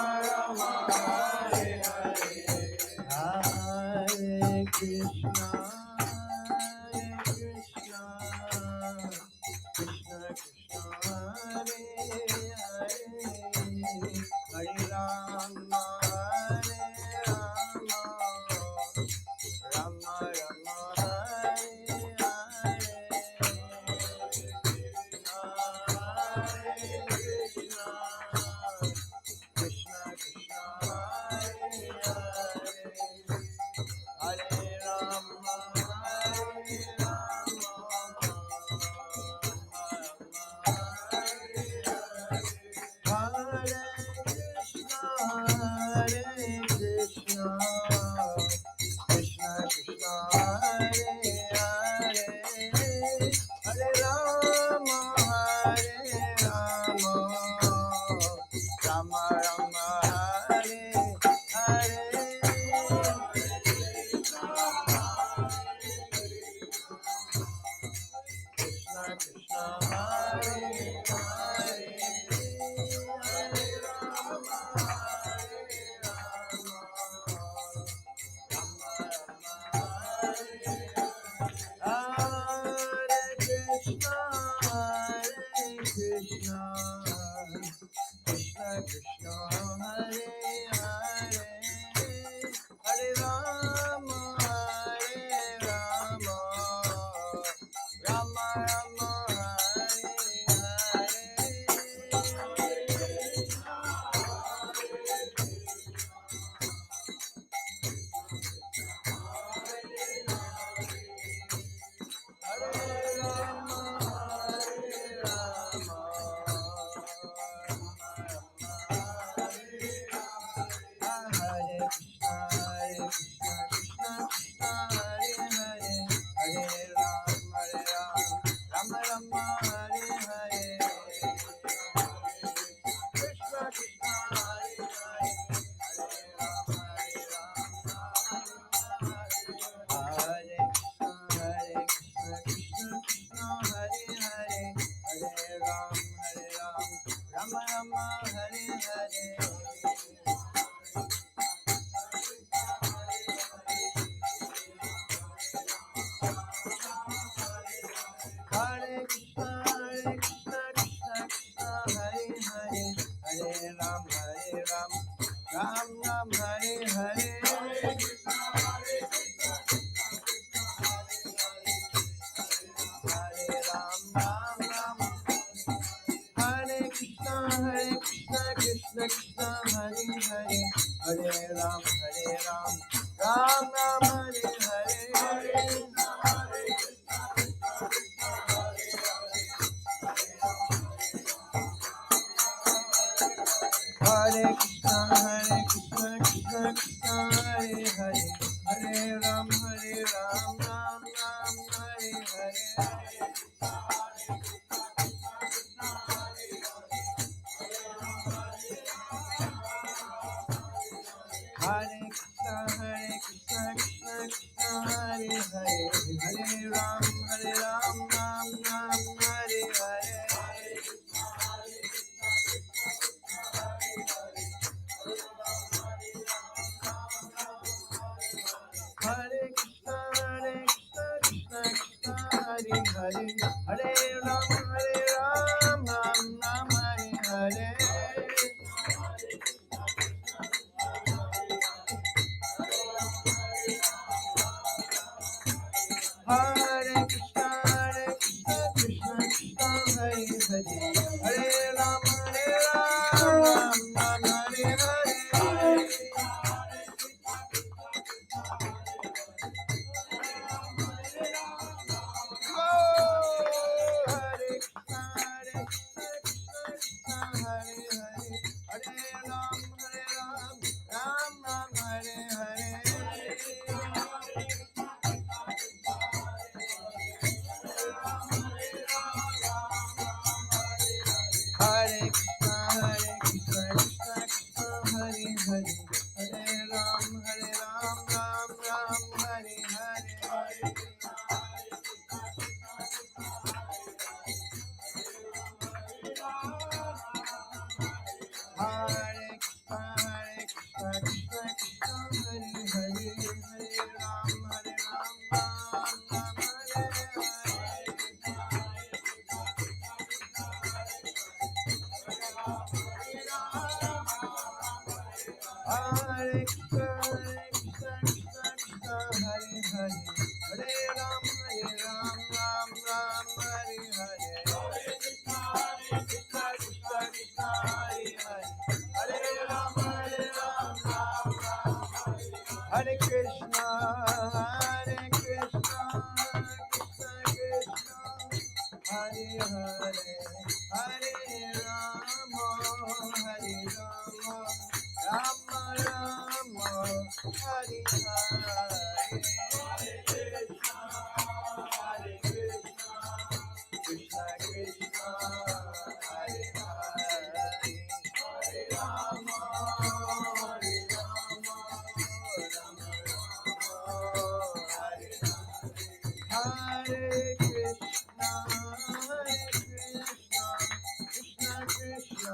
Speaker 6: Krishna Krishna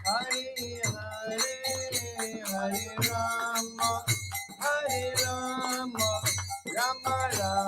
Speaker 6: Hare Hare Hare Rama Rama Rama Rama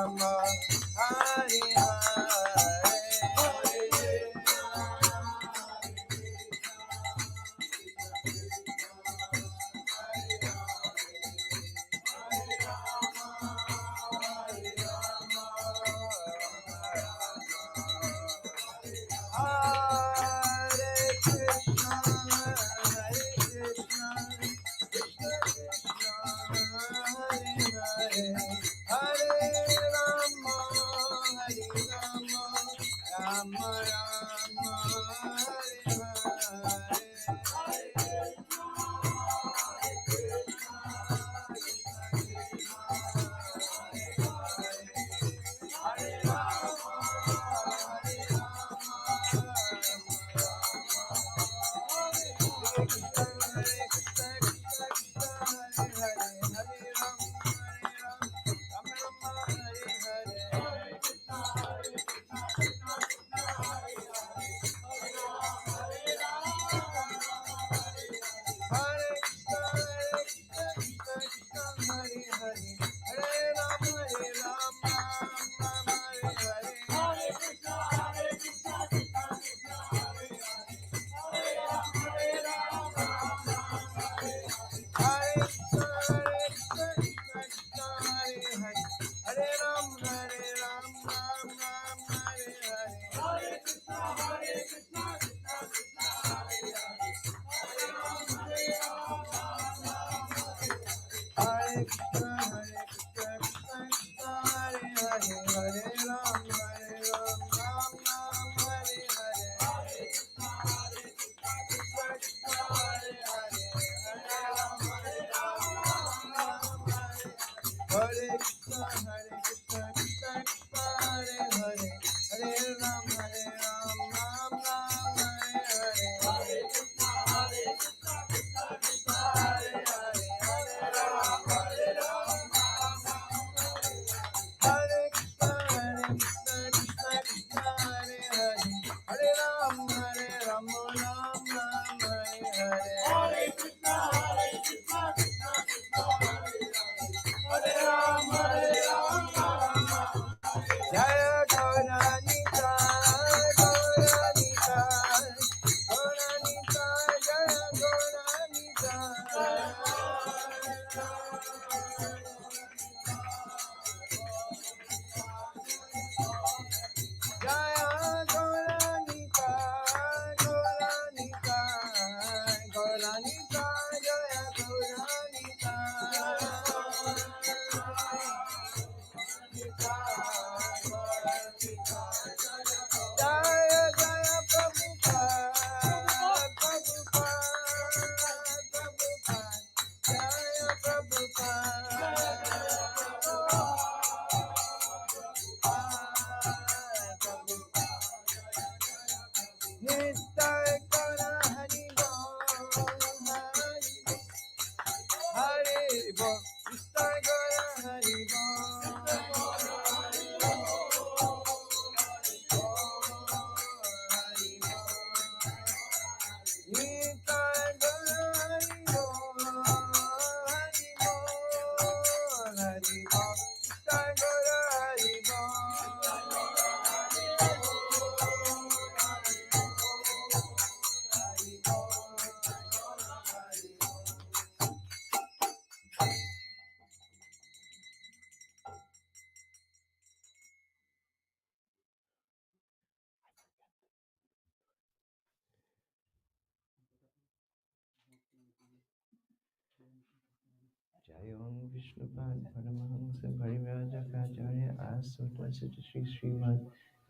Speaker 6: Jayong Vishnupad Paramahamsa Parivrajakacharya Asuta Sri Srimad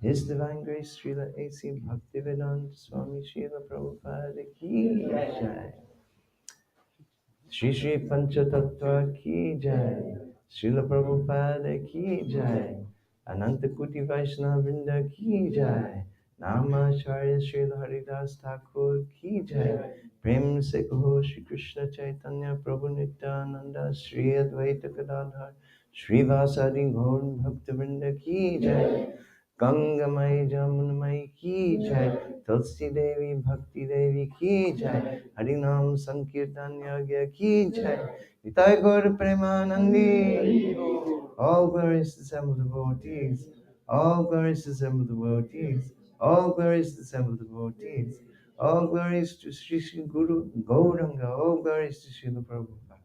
Speaker 6: His Divine Grace Srila A.C. Bhaktivedanta Swami Srila Prabhupada Ki Jai Shri Shri Panchatattva Ki Jai Srila Prabhupada Ki Jai Ananta Kuti Vaishnava Vrinda Ki Jai Namacharya Srila Haridas Thakur Ki Jai Prem se kaho Shri Krishna Chaitanya Prabhu Nityananda Shri Advaita Gadadhar Shri Vasadi Gaur Bhakta Vrinda Ki Jai Gangamai Jamunamai ki jai, Tulsi Devi Bhakti Devi ki jai, Harinam Sankirtan Yagya ki jai, Nitai Gaur Premanandi. All glories to the assembled devotees. All glories to the assembled devotees. All glories to the assembled devotees. All glories to Sri Sri Guru Gauranga. All glories to Srila Prabhupada.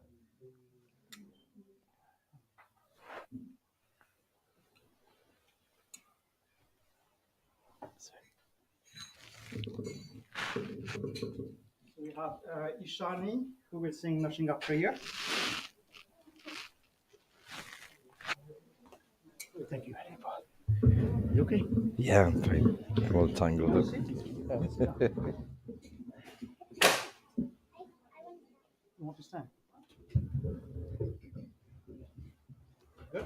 Speaker 2: We have Ishani, who will sing Nashinga prayer. Thank you. You okay?
Speaker 6: Yeah, I'm fine. I'm all tangled up.
Speaker 2: You want to stand? Good.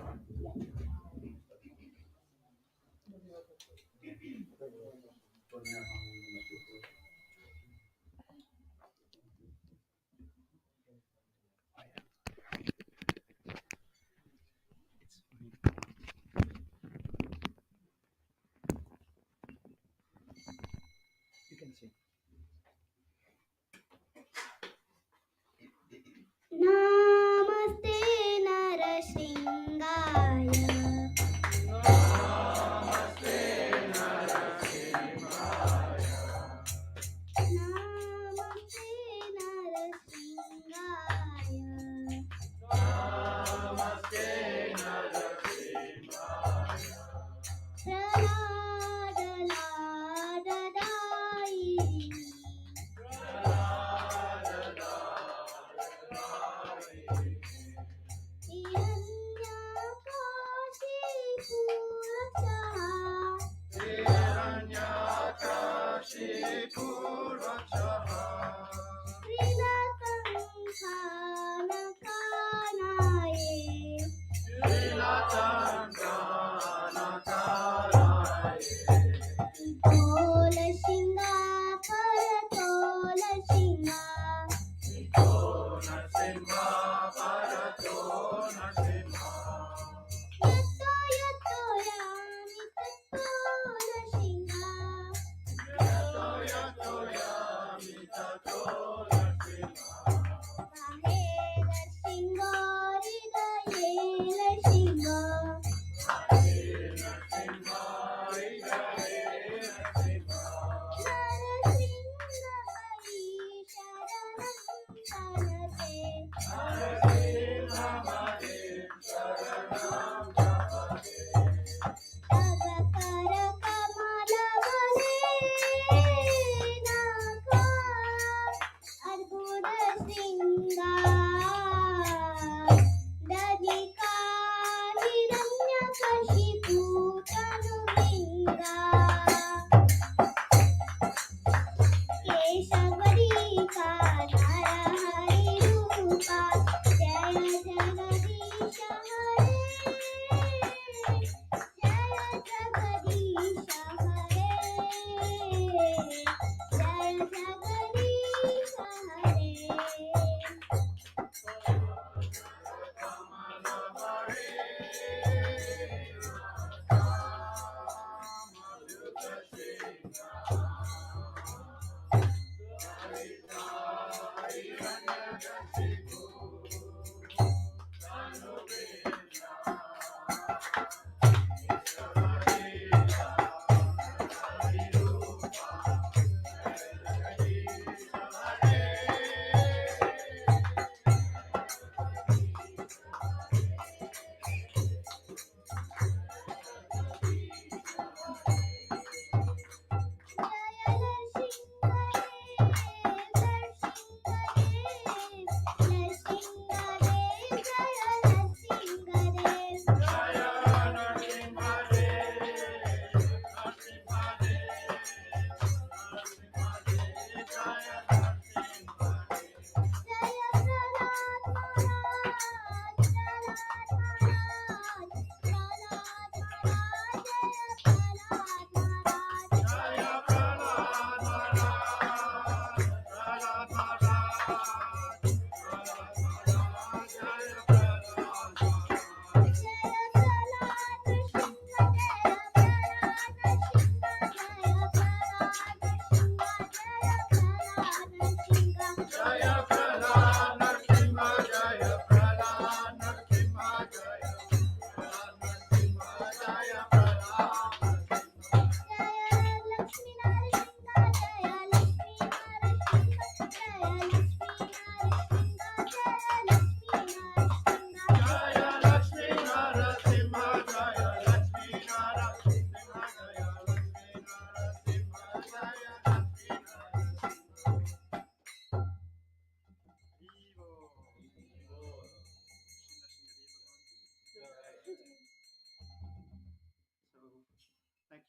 Speaker 2: You can sing.
Speaker 1: Namaste Narasingaya. Namaste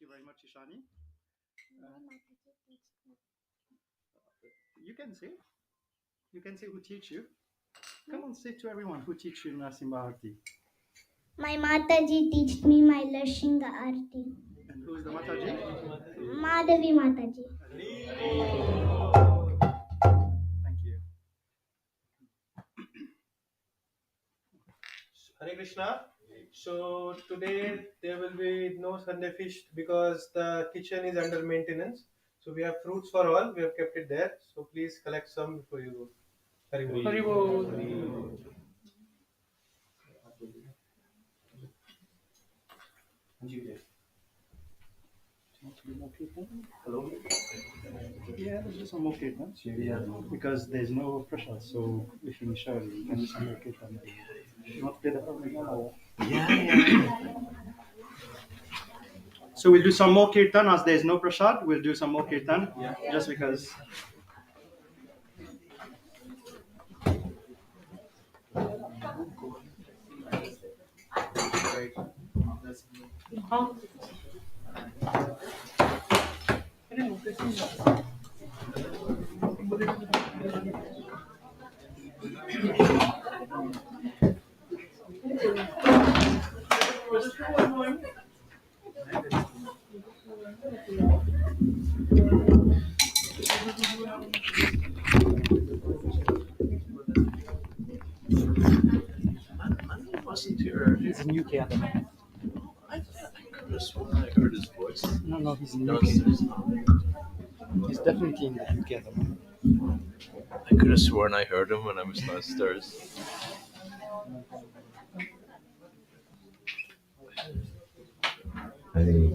Speaker 2: you very much, Ishani.
Speaker 1: My Mataji teached me.
Speaker 2: You can say. You can say who teach you. Come on, say to everyone who teach you Narasimha Arti.
Speaker 1: My Mataji teached me my Larshinga Arti.
Speaker 2: And who is the Mataji?
Speaker 1: Madhavi Mataji.
Speaker 2: Thank you.
Speaker 7: Hare Krishna. So today there will be no Sunday feast because the kitchen is under maintenance. So we have fruits for all. We have kept it there. So please collect some before you go. Hari Bol. Hari Bol.
Speaker 2: Hello? Yeah, let's do some more kirtan. Yeah. Because there's no pressure, so we finish early. We can do some more kirtan. You want to play the harmonium or? Yeah. So we'll do some more kirtan as there's no prashad. We'll do some more kirtan. Yeah. Just because.
Speaker 6: Wasn't here.
Speaker 3: He's in UK at the moment.
Speaker 6: I could have sworn I heard his voice.
Speaker 3: No, he's in UK.
Speaker 6: Downstairs.
Speaker 3: He's definitely in the UK at the moment.
Speaker 6: I could have sworn I heard him when I was downstairs. Hey.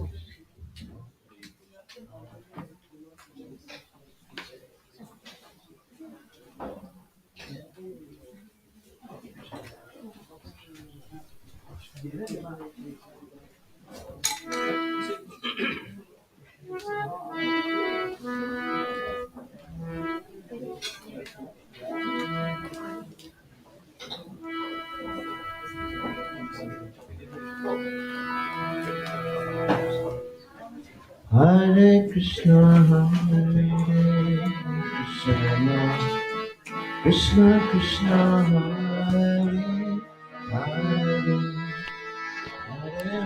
Speaker 6: Hare Krishna, Hare Krishna, Krishna Krishna, Hare Hare, Hare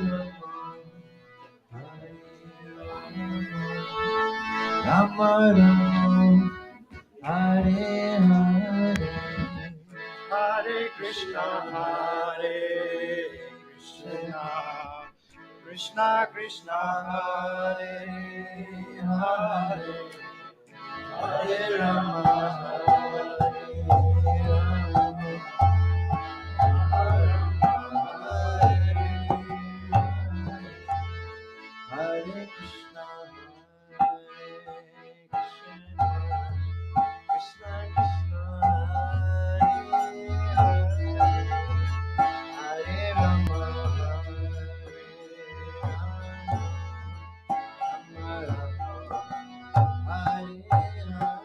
Speaker 6: Rama, Rama Rama, Hare Hare,
Speaker 2: Hare Krishna, Hare Krishna, Krishna Krishna, Hare Hare,
Speaker 6: Hare Rama, Hare Rama, Hare Krishna, Hare Krishna, Krishna Krishna, Hare Hare, Hare Rama, Hare Rama, Hare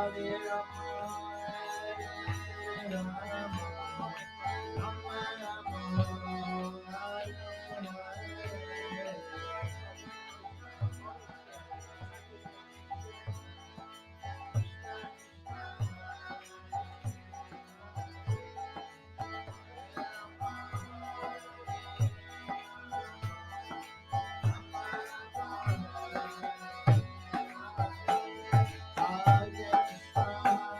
Speaker 6: Hare Krishna,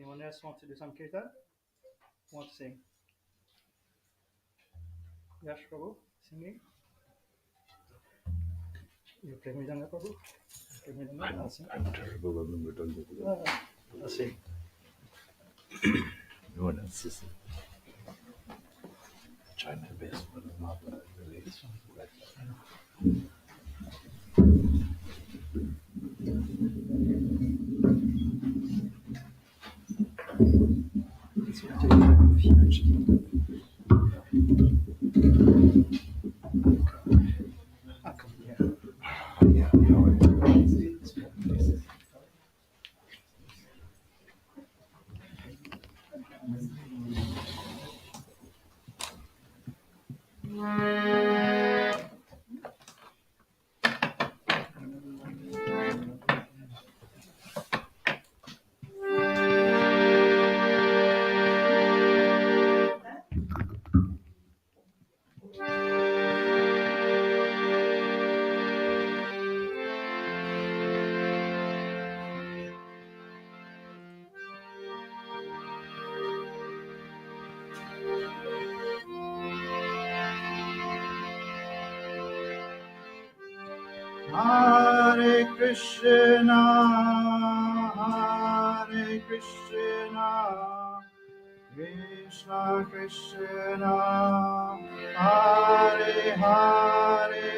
Speaker 2: Anyone else want to do some kirtan? Want to sing? Yash Prabhu, singing? You play Mridanga, Prabhu? Play Mridanga? I'll sing.
Speaker 8: I'm terrible on the middle.
Speaker 2: I'll sing.
Speaker 8: No one else is trying my best, but I'm not really.
Speaker 2: It's going to be a coffee, actually. I'll come here.
Speaker 8: Yeah, no,
Speaker 3: Hare Krishna, Hare Krishna, Krishna Krishna, Hare Hare,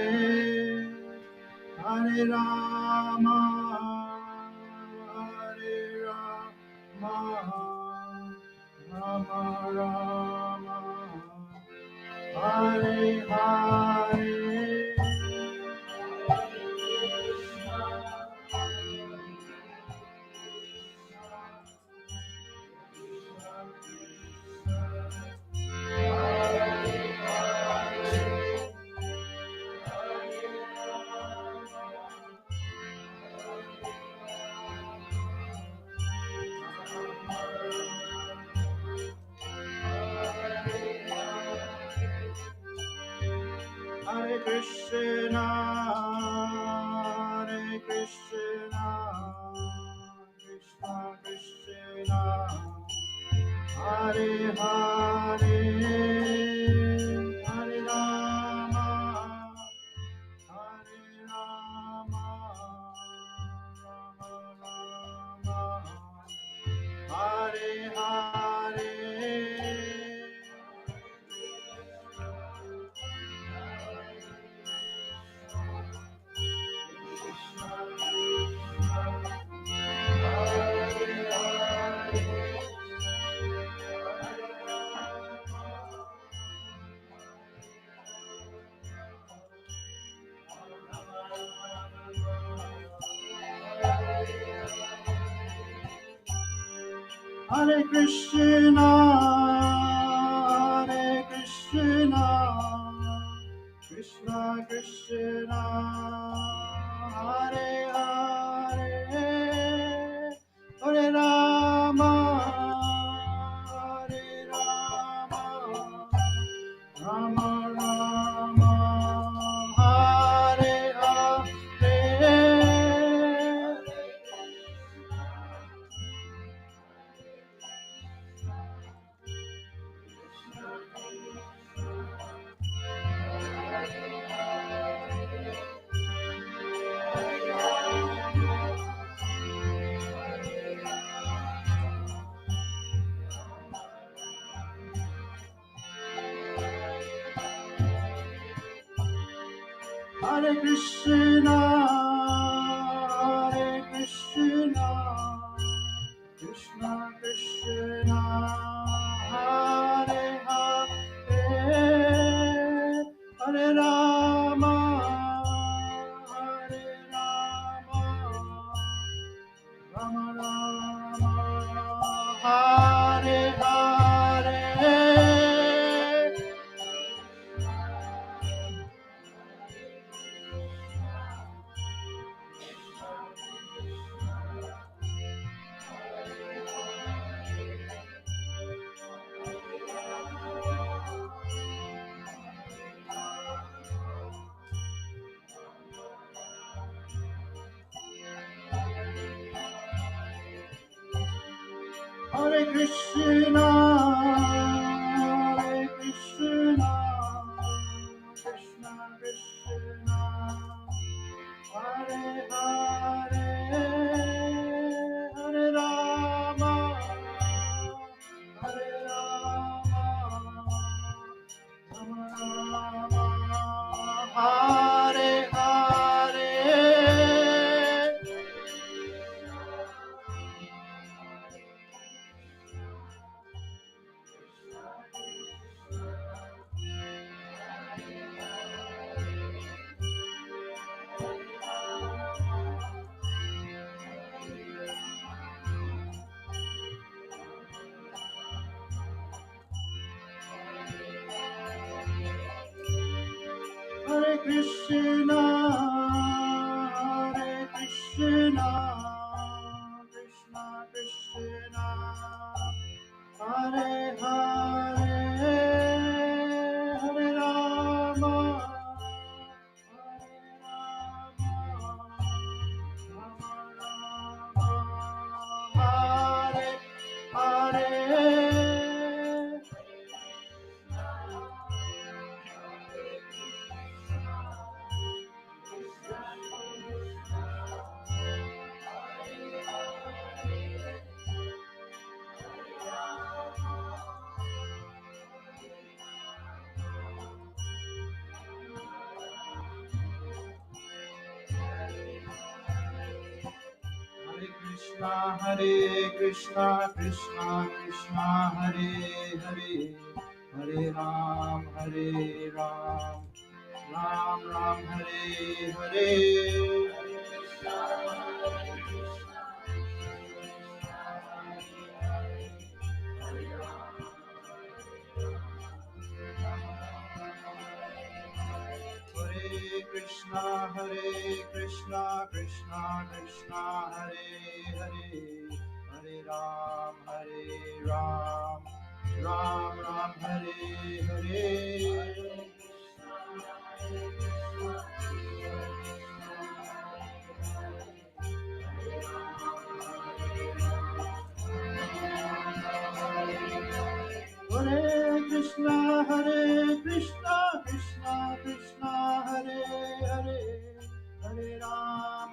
Speaker 3: Hare Rama, Hare Rama, Rama Rama, Hare Hare. Hare Krishna, Hare Krishna, Krishna Krishna, Hare Hare, Hare Rama, Hare Rama, Rama Rama, Hare Hare. Hare Krishna, Hare Krishna, Krishna Krishna, Hare Hare, Hare Rama, Hare Rama, Rama Rama, Hare Hare. Hare Krishna, Hare Krishna, Krishna Krishna, Hare Hare, Hare Rama, Hare Rama, Rama Rama, Hare Hare. Hare Krishna, Hare Krishna, Krishna Krishna, Hare Hare, Hare Rama, Hare Rama, Rama Rama, Hare Hare. Hare Krishna, Hare Krishna, Krishna Krishna, Hare Hare, Hare Rama, Hare Rama, Rama Rama, Hare Hare. Hare Krishna, Krishna Krishna, Hare Hare, Hare Ram, Hare Ram, Ram Ram, Hare Hare. Hare Krishna, Krishna Krishna, Hare Hare, Hare Ram, Ram Ram, Hare Hare. Hare Krishna, Krishna Krishna, Hare Hare, Hare Ram,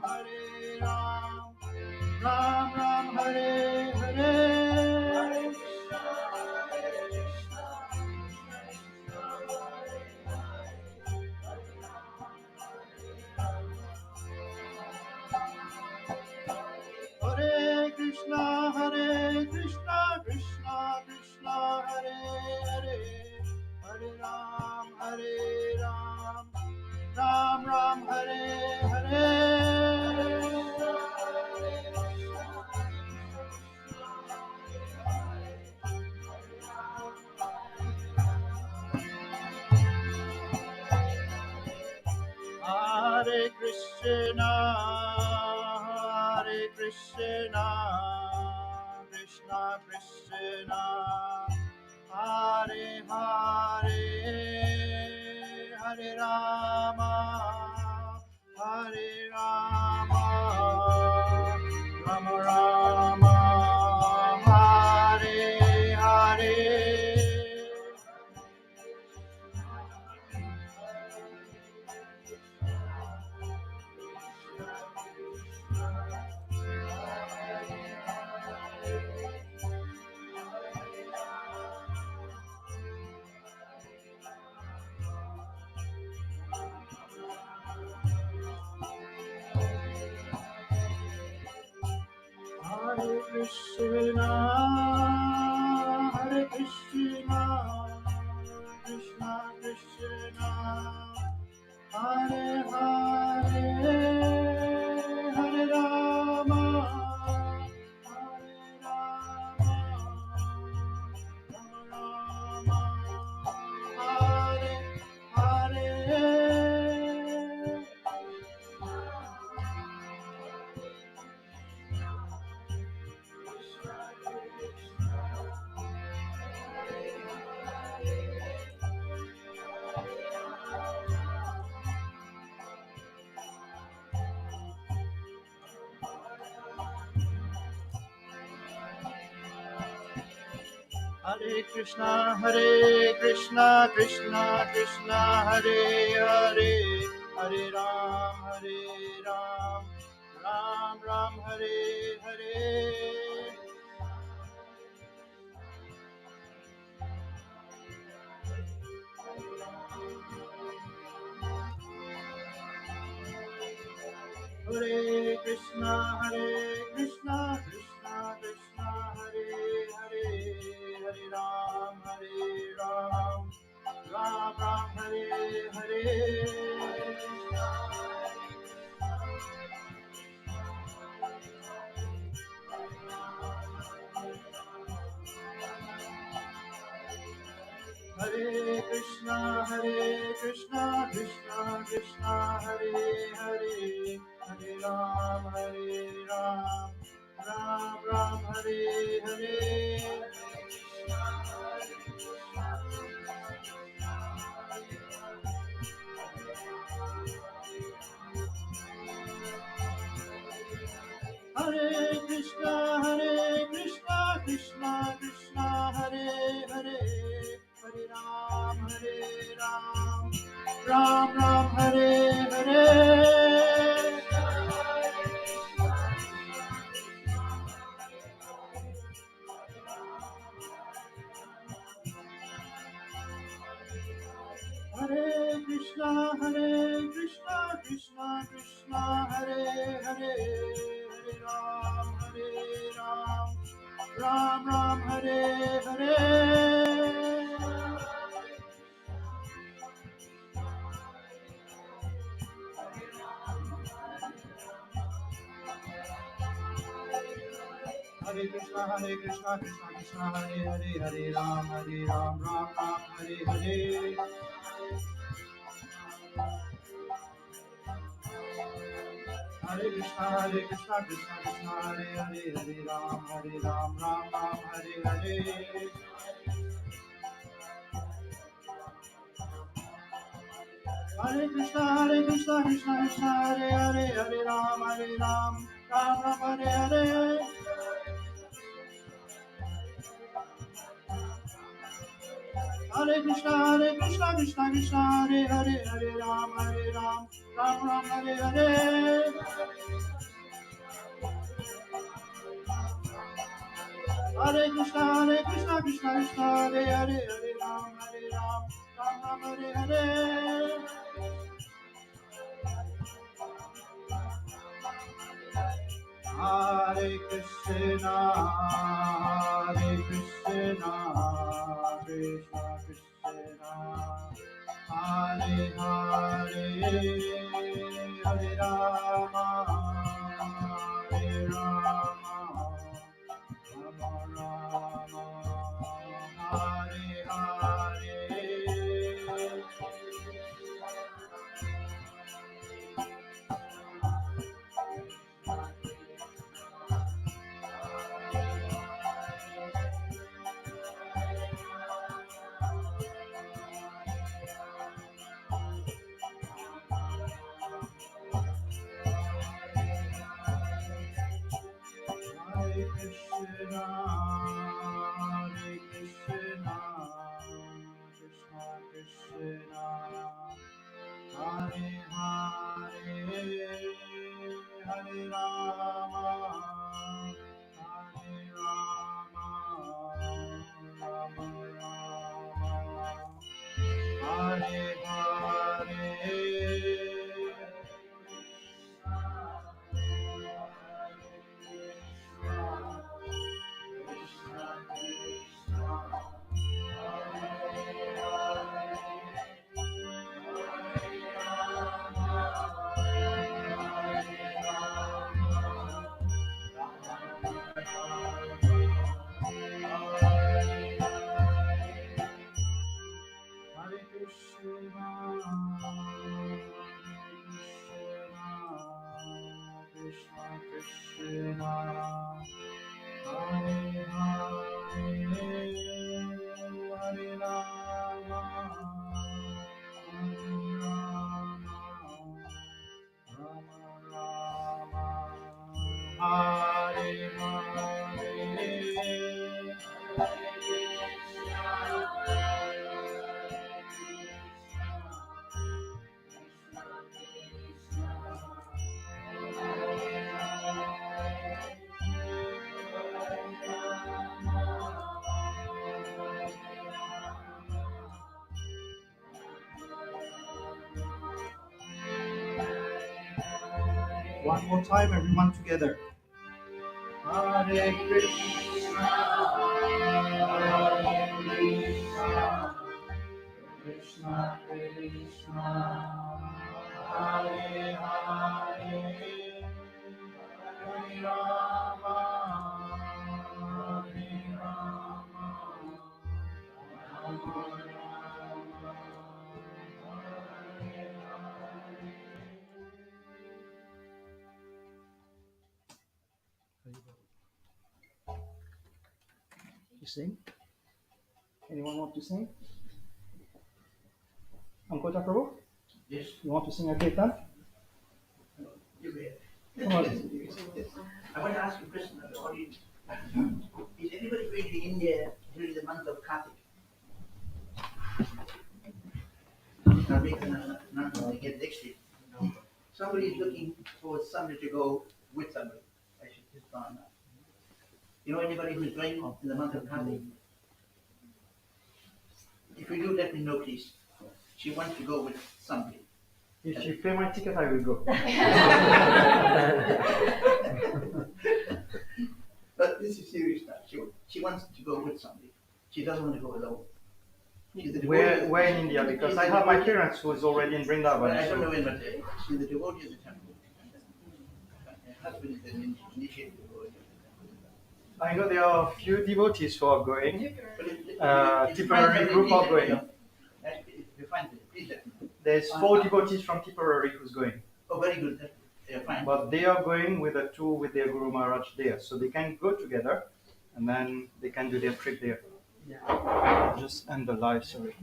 Speaker 3: Ram Ram, Hare Hare. Hare Krishna, Krishna Krishna, Hare Hare, Hare Ram, Ram Ram, Hare Hare. Hare Krishna, Krishna Krishna, Hare Hare, Hare Rama, Rama Rama, Hare Hare. Hare Krishna, Krishna Krishna, Hare Hare, Hare Rama, Rama Rama, Hare Hare. Hare Krishna, Krishna Krishna, Hare Hare, Hare Ram, Ram Ram, Hare Hare. Hare Krishna, Krishna Krishna, Hare Hare, Hare Ram, Ram Ram, Hare Hare. Hare Krishna, Krishna Krishna, Hare Hare, Hare Ram, Ram Ram, Hare Hare. Hare Krishna, Krishna Krishna, Hare Hare, Hare Ram, Ram Ram, Hare Hare. Hare Krishna, Krishna Krishna, Hare Hare, Hare Ram, Ram Ram, Hare Hare. Hare Krishna, Krishna Krishna, Hare Hare, Hare Ram, Ram Ram, Hare Hare. Hare Krishna, Krishna Krishna, Hare Hare, Hare Ram, Ram Ram, Hare Hare. Hare Krishna, Krishna Krishna, Hare Hare, Hare Ram, Ram Ram, Hare Hare. Hare Krishna, Krishna Krishna, Hare Hare, Hare Ram, Ram Ram, Hare Hare. Hare Krishna, Krishna Krishna, Hare Hare, Hare Ram, Ram Ram, Hare Hare. Hare Krishna, Krishna Krishna, Hare Hare, Hare Rama, Rama Hare Hare.
Speaker 2: One more time, everyone together. Hare Krishna, Hare Krishna, Krishna Krishna, Hare Hare, Hare Rama, Hare Rama, Rama Rama, Hare Hare. You sing? Anyone want to sing? Uncle Prabhu?
Speaker 5: Yes.
Speaker 2: You want to sing a kirtan? Come on.
Speaker 5: I want to ask you a question of the audience. Is anybody going to India during the month of Kartik? I'll make an announcement again next week. Somebody is looking for somebody to go with somebody. I should just find out. You know anybody who's going in the month of Kartik? If you do, let me know, please. She wants to go with somebody.
Speaker 2: If you pay my ticket, I will go.
Speaker 5: But this is serious stuff. She wants to go with somebody. She doesn't want to go alone.
Speaker 2: Where in India? Because I have my parents who is already in Vrindavan.
Speaker 5: Well, I don't know when, but she's the devotee of the temple. Her husband is the initiated devotee.
Speaker 2: I know there are a few devotees who are going.
Speaker 5: If you
Speaker 2: Tipperary
Speaker 5: find
Speaker 2: group are
Speaker 5: somebody,
Speaker 2: going.
Speaker 5: if you find it, please let me know.
Speaker 2: There's 4 devotees from Tipperary who's going.
Speaker 5: Oh, very good. Fine.
Speaker 2: But they are going with a tour with their Guru Maharaj there. So they can go together and then they can do their trip there. Yeah. Just end the live, sorry.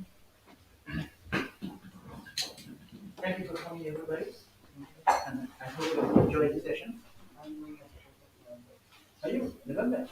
Speaker 5: Thank you for coming, everybody. And I hope you enjoyed the session. Are you? November?